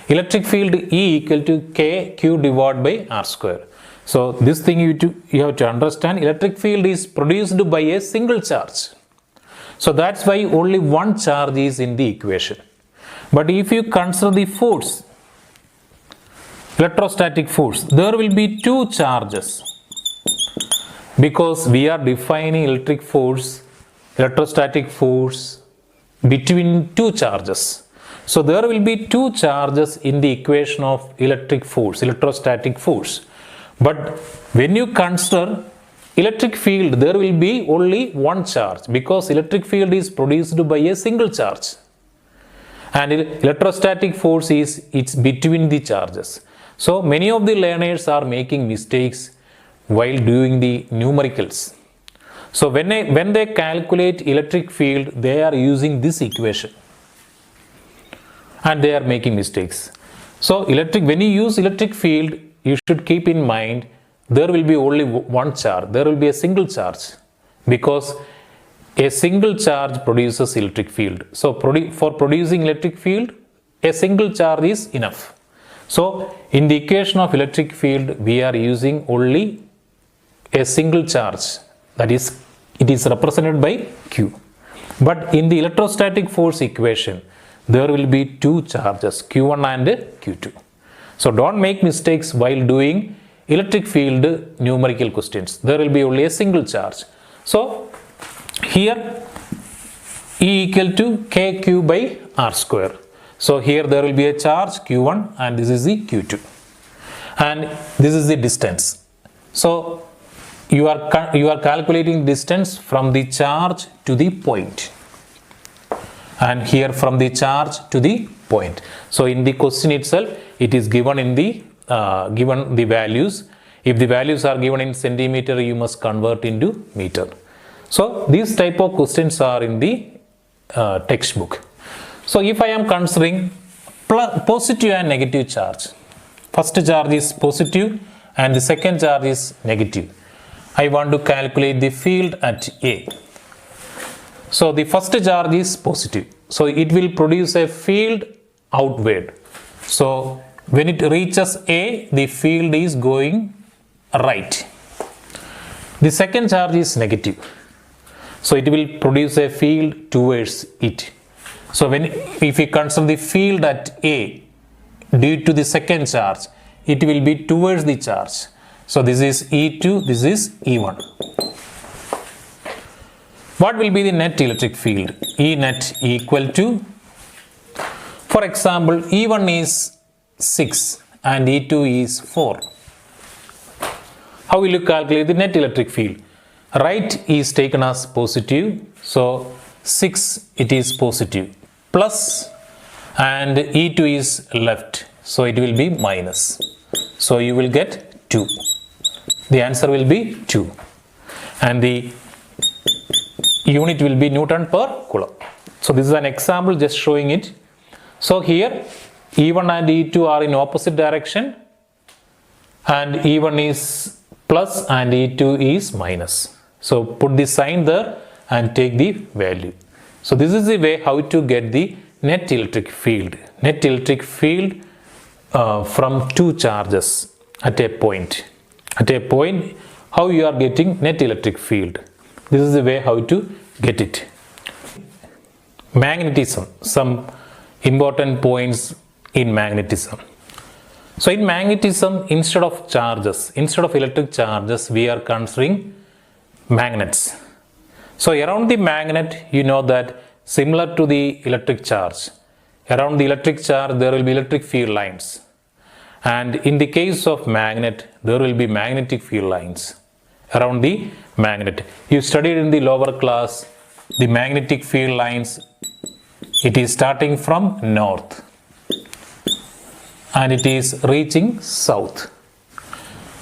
Speaker 1: Electric field E equal to KQ divided by R square. So this thing you have to understand, electric field is produced by a single charge. So that's why only one charge is in the equation. But if you consider the force, electrostatic force, there will be two charges. Because we are defining electrostatic force between two charges. So there will be two charges in the equation of electrostatic force. But when you consider electric field, there will be only one charge because electric field is produced by a single charge. And electrostatic force it's between the charges. So many of the learners are making mistakes while doing the numericals. So when they calculate electric field, they are using this equation and they are making mistakes. So when you use electric field, you should keep in mind there will be only one charge. There will be a single charge because a single charge produces electric field. So for producing electric field, a single charge is enough. So in the equation of electric field, we are using only a single charge, that is, it is represented by Q. But in the electrostatic force equation, there will be two charges, Q1 and Q2. So don't make mistakes while doing electric field numerical questions. There will be only a single charge. So here E equal to KQ by R square. So here there will be a charge Q1 and this is the Q2. And this is the distance. So you are calculating distance from the charge to the point. And here from the charge to the point. So in the question itself, it is given in the given the values. If the values are given in centimeter, you must convert into meter. So these type of questions are in the textbook. So if I am considering positive and negative charge, first charge is positive and the second charge is negative. I want to calculate the field at A. So the first charge is positive. So it will produce a field outward. So when it reaches A, the field is going right. The second charge is negative. So it will produce a field towards it. So if we consider the field at A due to the second charge, it will be towards the charge. So this is E2, this is E1. What will be the net electric field? E net equal to, for example, E1 is 6 and E2 is 4. How will you calculate the net electric field? Right is taken as positive, so 6 it is positive, plus, and E2 is left, so it will be minus. So you will get 2. The answer will be 2. And the unit will be Newton per Coulomb. So this is an example just showing it. So here E1 and E2 are in opposite direction and E1 is plus and E2 is minus. So put the sign there and take the value. So this is the way how to get the net electric field. Net electric field from two charges at a point. At a point, how you are getting net electric field. This is the way how to get it. Magnetism, some important points in magnetism. So in magnetism, instead of charges, instead of electric charges, we are considering magnets. So around the magnet, you know that similar to the electric charge, around the electric charge there will be electric field lines. And in the case of magnet, there will be magnetic field lines around the magnet. You studied in the lower class the magnetic field lines. It is starting from north and it is reaching south.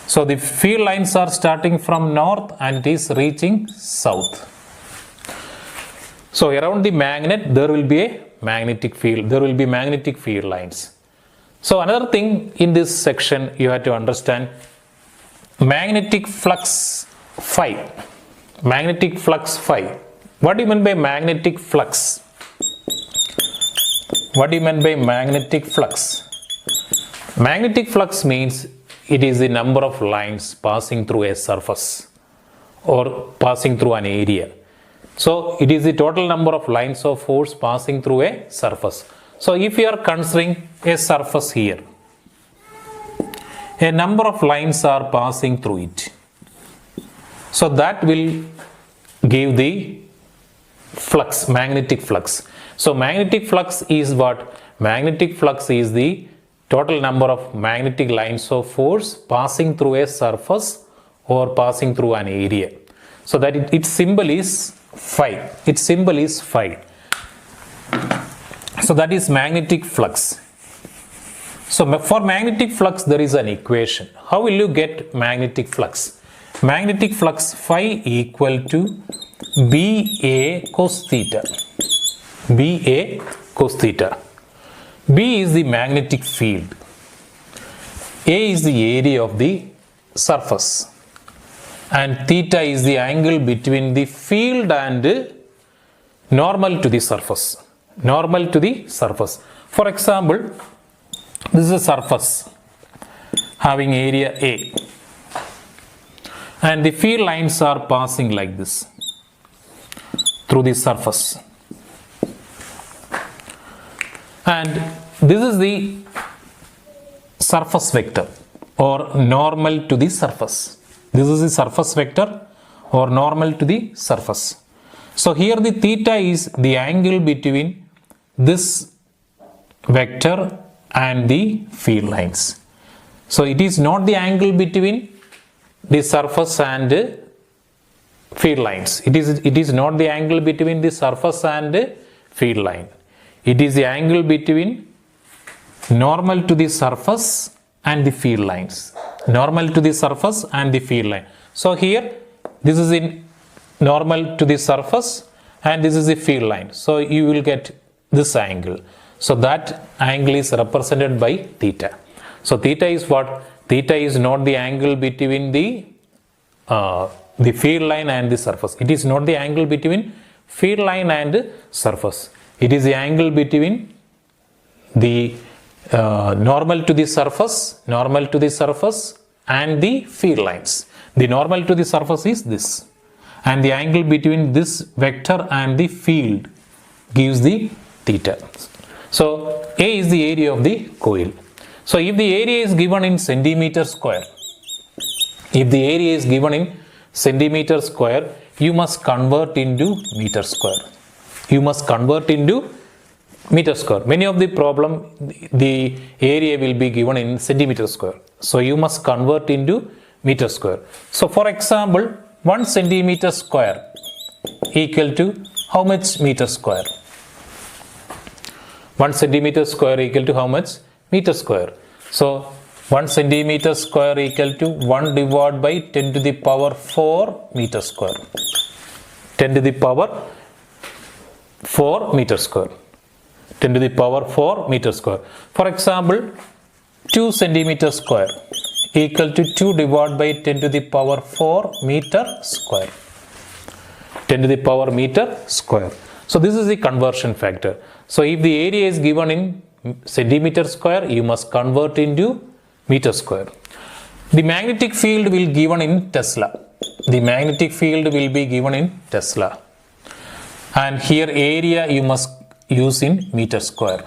Speaker 1: So the field lines are starting from north and it is reaching south. So around the magnet there will be a magnetic field. There will be magnetic field lines. So another thing in this section you have to understand, magnetic flux phi. Magnetic flux phi. What do you mean by magnetic flux? What do you mean by magnetic flux? Magnetic flux means it is the number of lines passing through a surface or passing through an area. So it is the total number of lines of force passing through a surface. So if you are considering a surface here, a number of lines are passing through it. So that will give the flux, magnetic flux. So magnetic flux is what? Magnetic flux is the total number of magnetic lines of force passing through a surface or passing through an area. So that its symbol is phi. Its symbol is phi. So that is magnetic flux. So for magnetic flux there is an equation. How will you get magnetic flux? magnetic flux phi equal to BA cos theta. BA cos theta. B is the magnetic field. A is the area of the surface. And theta is the angle between the field and normal to the surface. Normal to the surface. For example, this is a surface having area A. And the field lines are passing like this through the surface. And this is the surface vector or normal to the surface. This is the surface vector or normal to the surface. So here the theta is the angle between this vector and the field lines. So it is not the angle between the surface and field lines. It is not the angle between the surface and field line. It is the angle between normal to the surface and the field lines. Normal to the surface and the field line. So here this is in normal to the surface and this is the field line. So you will get this angle. So that angle is represented by theta. So theta is what? Theta is not the angle between the field line and the surface. It is not the angle between field line and surface. It is the angle between the normal to the surface and the field lines. The normal to the surface is this. And the angle between this vector and the field gives the theta. So A is the area of the coil. So if the area is given in centimeter square, you must convert into meter square. Many of the problem, the area will be given in centimeter square. So you must convert into meter square. So for example, 1 centimeter square equal to how much meter square? 1 centimeter square equal to how much? Meter square. So 1 centimeter square equal to 1 divided by 10 to the power 4 meter square. 10 to the power 4 meter square. 10 to the power 4 meter square. For example, 2 centimeter square equal to 2 divided by 10 to the power 4 meter square. 10 to the power meter square. So this is the conversion factor. So if the area is given in centimeter square, you must convert into meter square. The magnetic field will be given in Tesla. And here area you must use in meter square.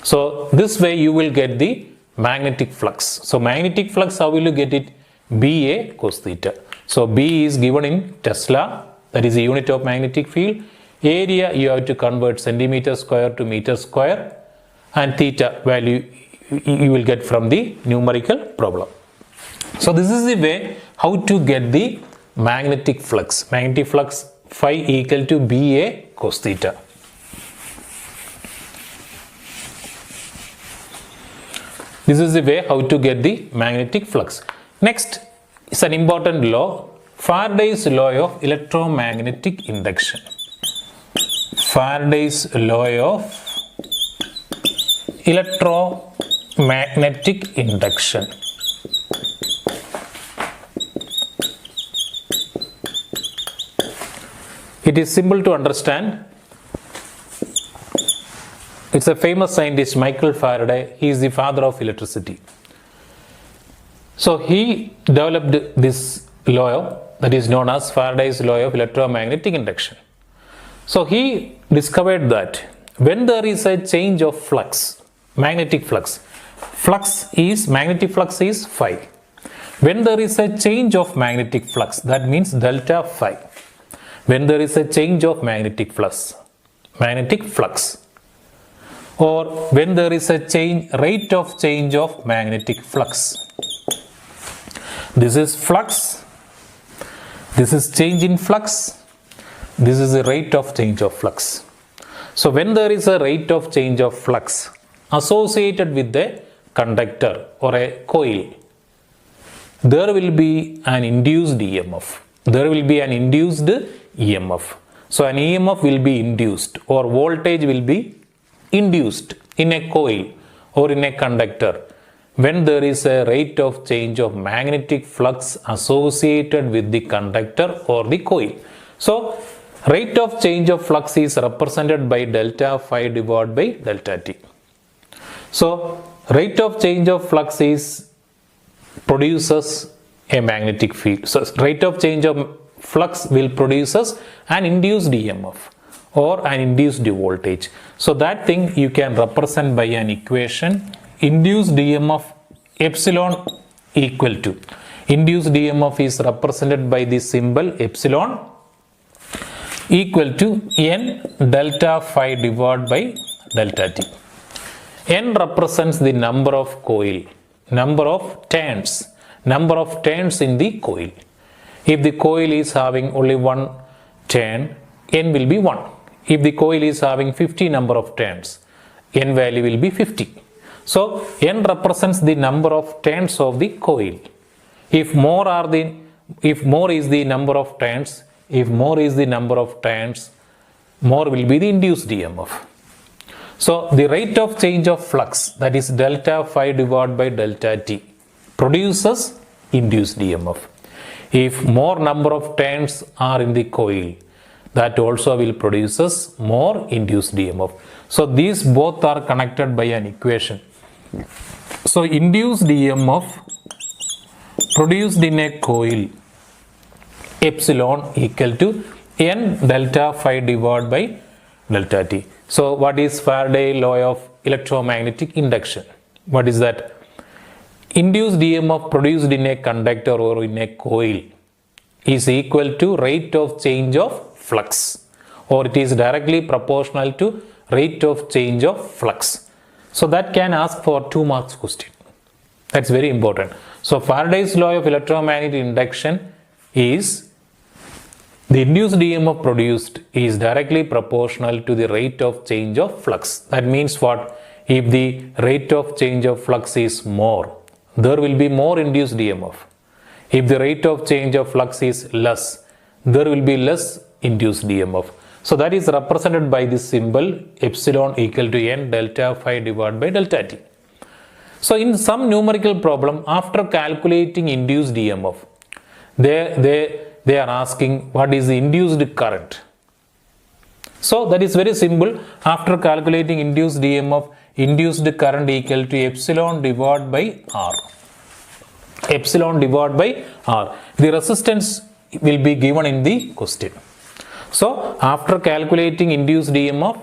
Speaker 1: So this way you will get the magnetic flux. So magnetic flux, how will you get it? BA cos theta. So B is given in Tesla, that is the unit of magnetic field. Area you have to convert centimeter square to meter square, and theta value you will get from the numerical problem. So this is the way how to get the magnetic flux. Magnetic flux phi equal to BA cos theta. This is the way how to get the magnetic flux. Next is an important law, Faraday's law of electromagnetic induction. Faraday's law of electromagnetic induction. It is simple to understand. It's a famous scientist, Michael Faraday. He is the father of electricity. So he developed this law that is known as Faraday's law of electromagnetic induction. So he discovered that when there is a change of flux, magnetic flux magnetic flux is phi. When there is a change of magnetic flux, that means delta phi. When there is a change of magnetic flux, or when there is a rate of change of magnetic flux. This is flux, this is change in flux, this is the rate of change of flux. So when there is a rate of change of flux associated with a conductor or a coil, there will be an induced EMF. There will be an induced EMF. So an EMF will be induced, or voltage will be induced in a coil or in a conductor when there is a rate of change of magnetic flux associated with the conductor or the coil. So rate of change of flux is represented by delta phi divided by delta t. So rate of change of flux is produces a magnetic field. So rate of change of flux will produces an induced EMF or an induced voltage. So that thing you can represent by an equation. Induced EMF epsilon equal to, induced EMF is represented by the symbol epsilon equal to n delta phi divided by delta t. N represents the number of coil, number of turns in the coil. If the coil is having only one turn, n will be 1. If the coil is having 50 number of turns, n value will be 50. So n represents the number of turns of the coil. If more is the number of turns, more will be the induced EMF. So the rate of change of flux, that is delta phi divided by delta t, produces induced EMF. If more number of turns are in the coil, that also will produces more induced EMF. So these both are connected by an equation. So induced EMF produced in a coil epsilon equal to n delta phi divided by delta t. So what is Faraday's law of electromagnetic induction? What is that? Induced EMF produced in a conductor or in a coil is equal to rate of change of flux, or it is directly proportional to rate of change of flux. So that can ask for 2 marks question. That's very important. So Faraday's law of electromagnetic induction is the induced EMF produced is directly proportional to the rate of change of flux. That means what? If the rate of change of flux is more, there will be more induced EMF. If the rate of change of flux is less, there will be less induced EMF. So that is represented by this symbol epsilon equal to n delta phi divided by delta t. So in some numerical problem, after calculating induced EMF, they are asking what is the induced current. So that is very simple. After calculating induced EMF, induced current equal to epsilon divided by R. Epsilon divided by R. The resistance will be given in the question. So after calculating induced EMF,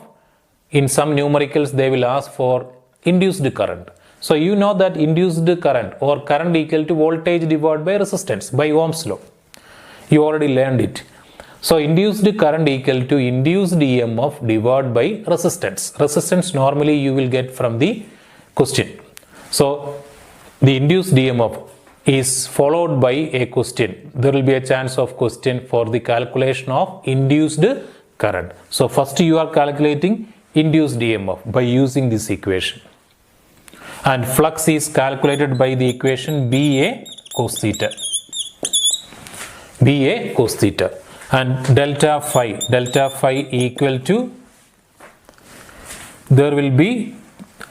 Speaker 1: in some numericals they will ask for induced current. So you know that induced current or current equal to voltage divided by resistance by Ohm's law. You already learned it. So induced current equal to induced EMF divided by resistance. Resistance normally you will get from the question. So the induced EMF is followed by a question. There will be a chance of question for the calculation of induced current. So first you are calculating induced EMF by using this equation. And flux is calculated by the equation BA cos theta. BA cos theta. And delta phi equal to, there will be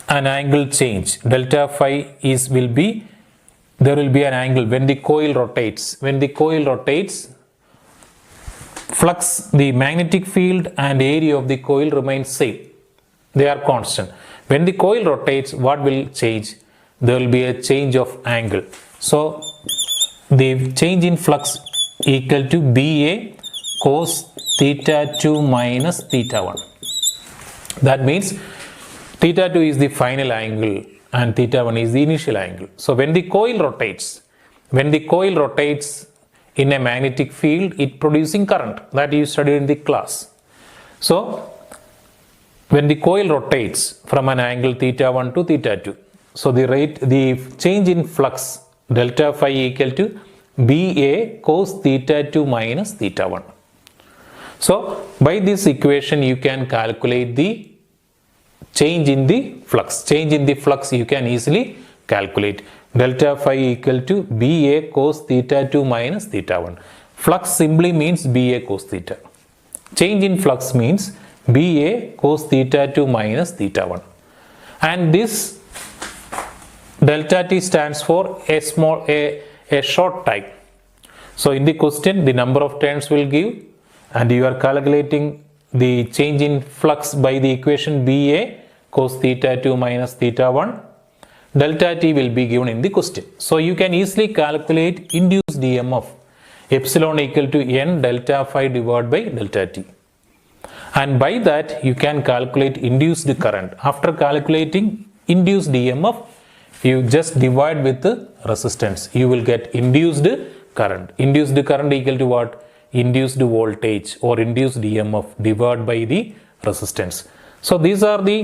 Speaker 1: an angle change. Delta phi will be, there will be an angle when the coil rotates. When the coil rotates, flux, the magnetic field and area of the coil remains same. They are constant. When the coil rotates, what will change? There will be a change of angle. So the change in flux equal to BA cos theta 2 minus theta 1. That means theta 2 is the final angle and theta 1 is the initial angle. So when the coil rotates in a magnetic field, it producing current that you studied in the class. So when the coil rotates from an angle theta 1 to theta 2, so the change in flux delta phi equal to BA cos theta 2 minus theta 1. So by this equation you can calculate the change in the flux. Change in the flux you can easily calculate delta phi equal to BA cos theta 2 minus theta 1. Flux simply means BA cos theta. Change in flux means BA cos theta 2 minus theta 1. And this delta T stands for a short time. So in the question, the number of turns will give, and you are calculating the change in flux by the equation BA cos theta 2 minus theta 1. Delta T will be given in the question. So you can easily calculate induced EMF epsilon equal to n delta phi divided by delta T. And by that you can calculate induced current. After calculating induced EMF, you just divide with the resistance. You will get induced current. Induced current equal to what? Induced voltage or induced EMF divided by the resistance. So these are the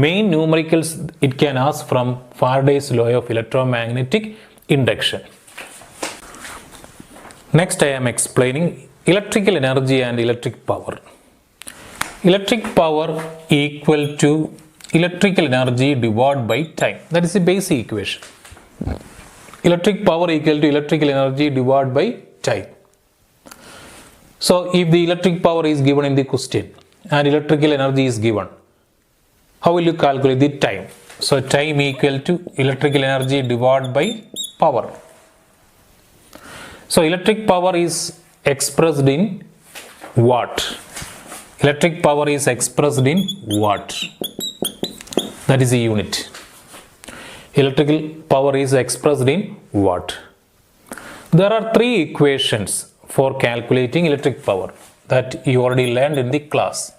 Speaker 1: main numericals it can ask from Faraday's law of electromagnetic induction. Next I am explaining electrical energy and electric power. Electric power equal to electrical energy divided by time. That is the basic equation. Electric power equal to electrical energy divided by time. So if the electric power is given in the question and electrical energy is given, how will you calculate the time? So time equal to electrical energy divided by power. So electric power is expressed in watt. Electric power is expressed in watt. That is the unit. Electrical power is expressed in watt. There are three equations for calculating electric power that you already learned in the class.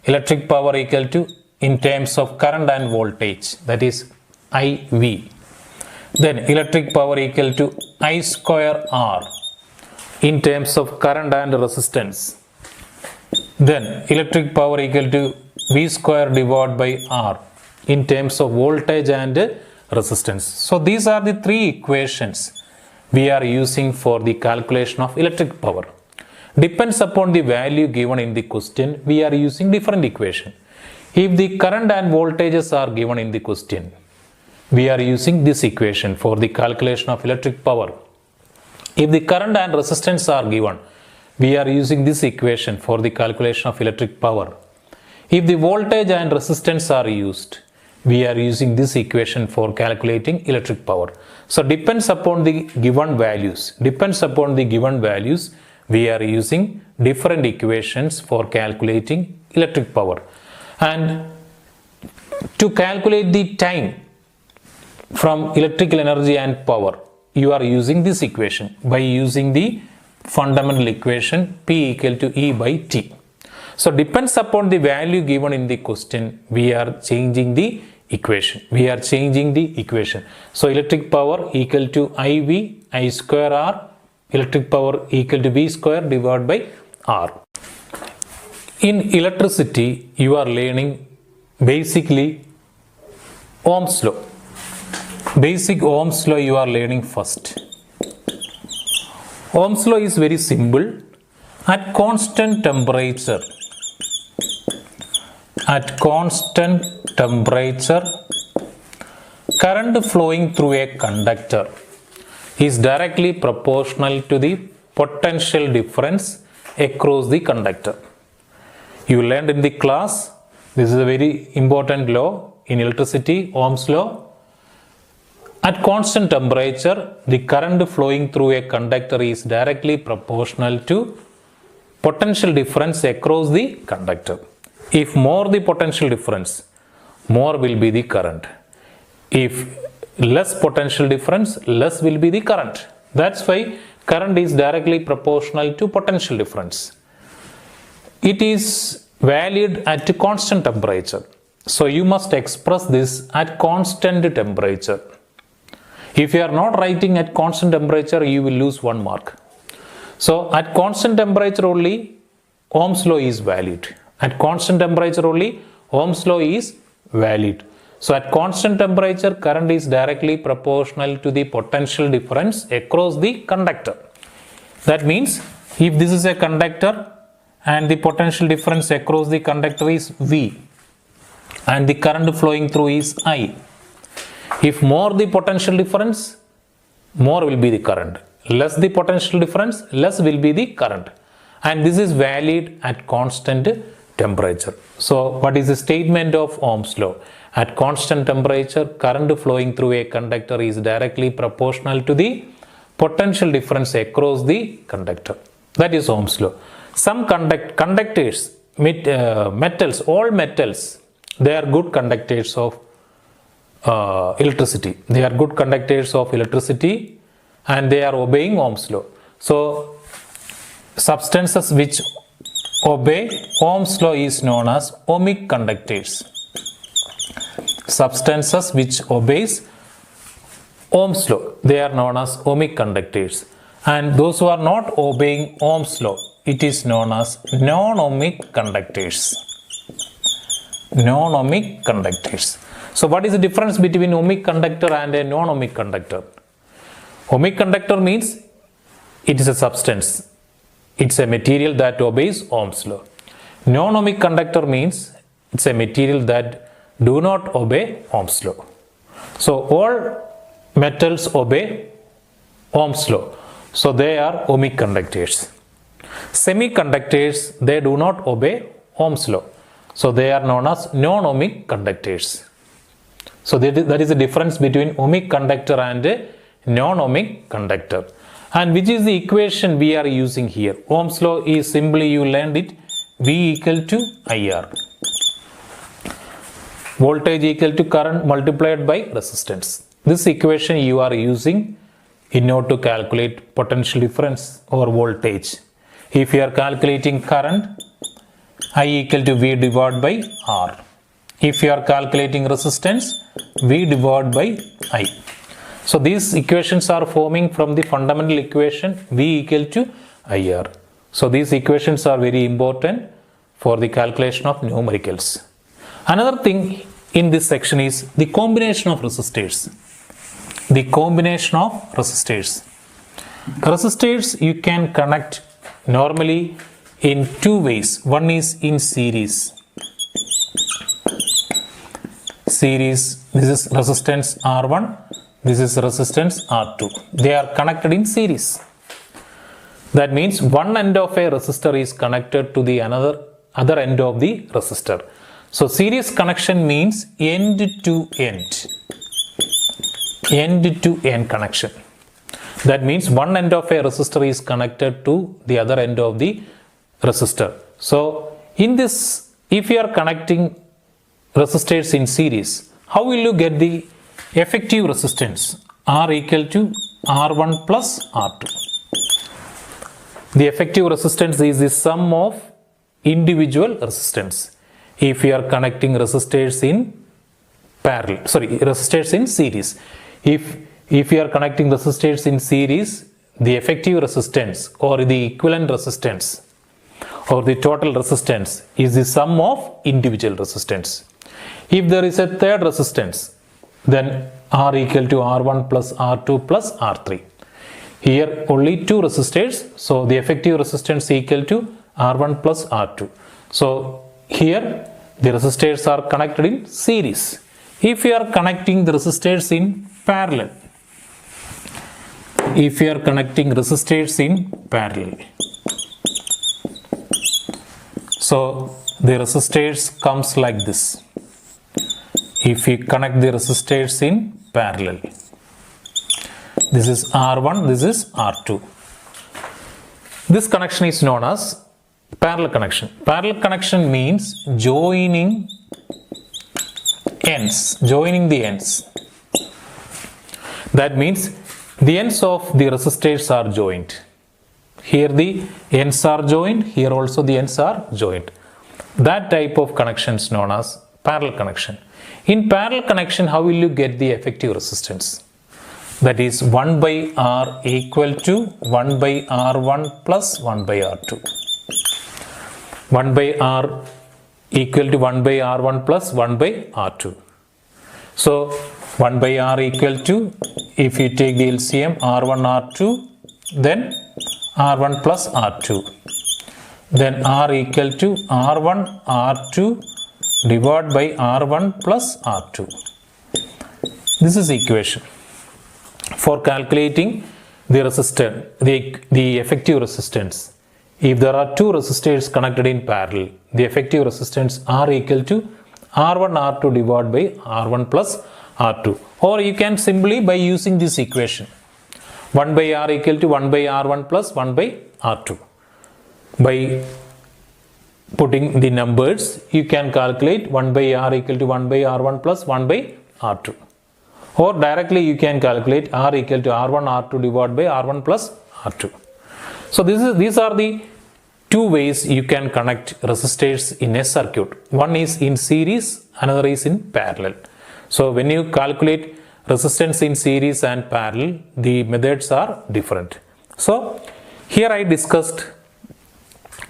Speaker 1: Electric power equal to in terms of current and voltage, that is IV. Then electric power equal to I square R in terms of current and resistance. Then electric power equal to V square divided by R in terms of voltage and resistance. So these are the three equations we are using for the calculation of electric power. Depends upon the value given in the question, we are using different equation. If the current and voltages are given in the question, we are using this equation for the calculation of electric power. If the current and resistance are given, we are using this equation for the calculation of electric power. If the voltage and resistance are used, we are using this equation for calculating electric power. So depends upon the given values. We are using different equations for calculating electric power. And to calculate the time from electrical energy and power, you are using this equation by using the fundamental equation P equal to E by T. So depends upon the value given in the question, we are changing the equation. So electric power equal to IV I square R, electric power equal to V square divided by R. In electricity, you are learning basically Ohm's law. Basic Ohm's law you are learning first. Ohm's law is very simple. At constant temperature, current flowing through a conductor is directly proportional to the potential difference across the conductor. You learned in the class, this is a very important law in electricity, Ohm's law. At constant temperature, the current flowing through a conductor is directly proportional to potential difference across the conductor. If more the potential difference, more will be the current. If less potential difference, less will be the current. That's why current is directly proportional to potential difference. It is valid at constant temperature. So you must express this at constant temperature. If you are not writing at constant temperature, you will lose 1 mark. So at constant temperature only, Ohm's law is valid. At constant temperature only, Ohm's law is valid. So at constant temperature, current is directly proportional to the potential difference across the conductor. That means if this is a conductor and the potential difference across the conductor is V and the current flowing through is I. If more the potential difference, more will be the current. Less the potential difference, less will be the current. And this is valid at constant temperature. So what is the statement of Ohm's law? At constant temperature, current flowing through a conductor is directly proportional to the potential difference across the conductor. That is Ohm's law. Some conductors, metals, all metals, they are good conductors of electricity. They are good conductors of electricity and they are obeying Ohm's law. So substances which obey Ohm's law is known as ohmic conductors. Substances which obeys Ohm's law, they are known as ohmic conductors. And those who are not obeying Ohm's law, it is known as non-ohmic conductors. Non-ohmic conductors. So what is the difference between ohmic conductor and a non-ohmic conductor? Ohmic conductor means it is a substance. It's a material that obeys Ohm's law. Non-ohmic conductor means it's a material that do not obey Ohm's law. So all metals obey Ohm's law. So they are ohmic conductors. Semiconductors, they do not obey Ohm's law. So they are known as non-ohmic conductors. So that is the difference between ohmic conductor and a non-ohmic conductor. And which is the equation we are using here? Ohm's law is simply, you learned it, V equal to IR. Voltage equal to current multiplied by resistance. This equation you are using in order to calculate potential difference or voltage. If you are calculating current, I equal to V divided by R. If you are calculating resistance, V divided by I. So these equations are forming from the fundamental equation V equal to IR. So these equations are very important for the calculation of numericals. Another thing in this section is the combination of resistors. The combination of resistors. Resistors you can connect normally in two ways. One is in series. Series, this is resistance R1, this is resistance R2. They are connected in series. That means one end of a resistor is connected to the other end of the resistor. So series connection means end to end. End to end connection. That means one end of a resistor is connected to the other end of the resistor. So in this, if you are connecting resistors in series, how will you get the effective resistance? R equal to R1 plus R2. The effective resistance is the sum of individual resistance. If you are connecting resistors in resistors in series. If you are connecting resistors in series, the effective resistance or the equivalent resistance or the total resistance is the sum of individual resistance. If there is a third resistance, then R equal to R1 plus R2 plus R3. Here only two resistors, so the effective resistance equal to R1 plus R2. So here the resistors are connected in series. If you are connecting the resistors in parallel, so the resistors comes like this. If we connect the resistors in parallel, this is R1, this is R2. This connection is known as parallel connection. Parallel connection means joining the ends. That means the ends of the resistors are joined. Here the ends are joined, here also the ends are joined. That type of connection is known as parallel connection. In parallel connection, how will you get the effective resistance? That is 1 by R equal to 1 by R1 plus 1 by R2. 1 by R equal to 1 by R1 plus 1 by R2. So 1 by R equal to, if you take the LCM, R1 R2, then R1 plus R2. Then R equal to R1 R2 divided by R1 plus R2. this is equation for calculating the resistance, the effective resistance. If there are two resistors connected in parallel, the effective resistance are equal to R1 R2 divided by R1 plus R2. Or you can simply by using this equation, 1 by R equal to 1 by R1 plus 1 by R2. By putting the numbers, you can calculate 1 by R equal to 1 by R1 plus 1 by R2. Or directly you can calculate R equal to R1 R2 divided by R1 plus R2. So these are the two ways you can connect resistors in a circuit. One is in series, another is in parallel. So when you calculate resistance in series and parallel, the methods are different. So here I discussed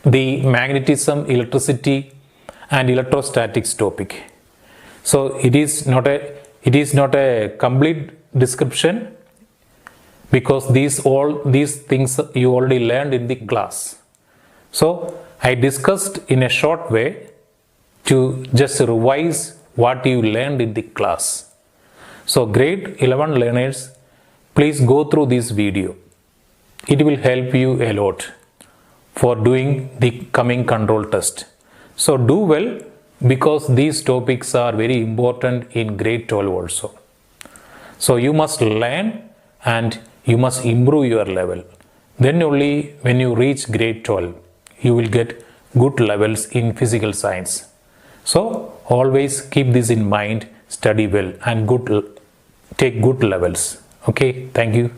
Speaker 1: the magnetism, electricity and electrostatics topic. So it is not a complete description, because all these things you already learned in the class. So I discussed in a short way to just revise what you learned in the class. So grade 11 learners, please go through this video. It will help you a lot for doing the coming control test. So do well, because these topics are very important in grade 12 also. So you must learn and you must improve your level. Then only when you reach grade 12, you will get good levels in physical science. So always keep this in mind, study well and take good levels. Okay, thank you.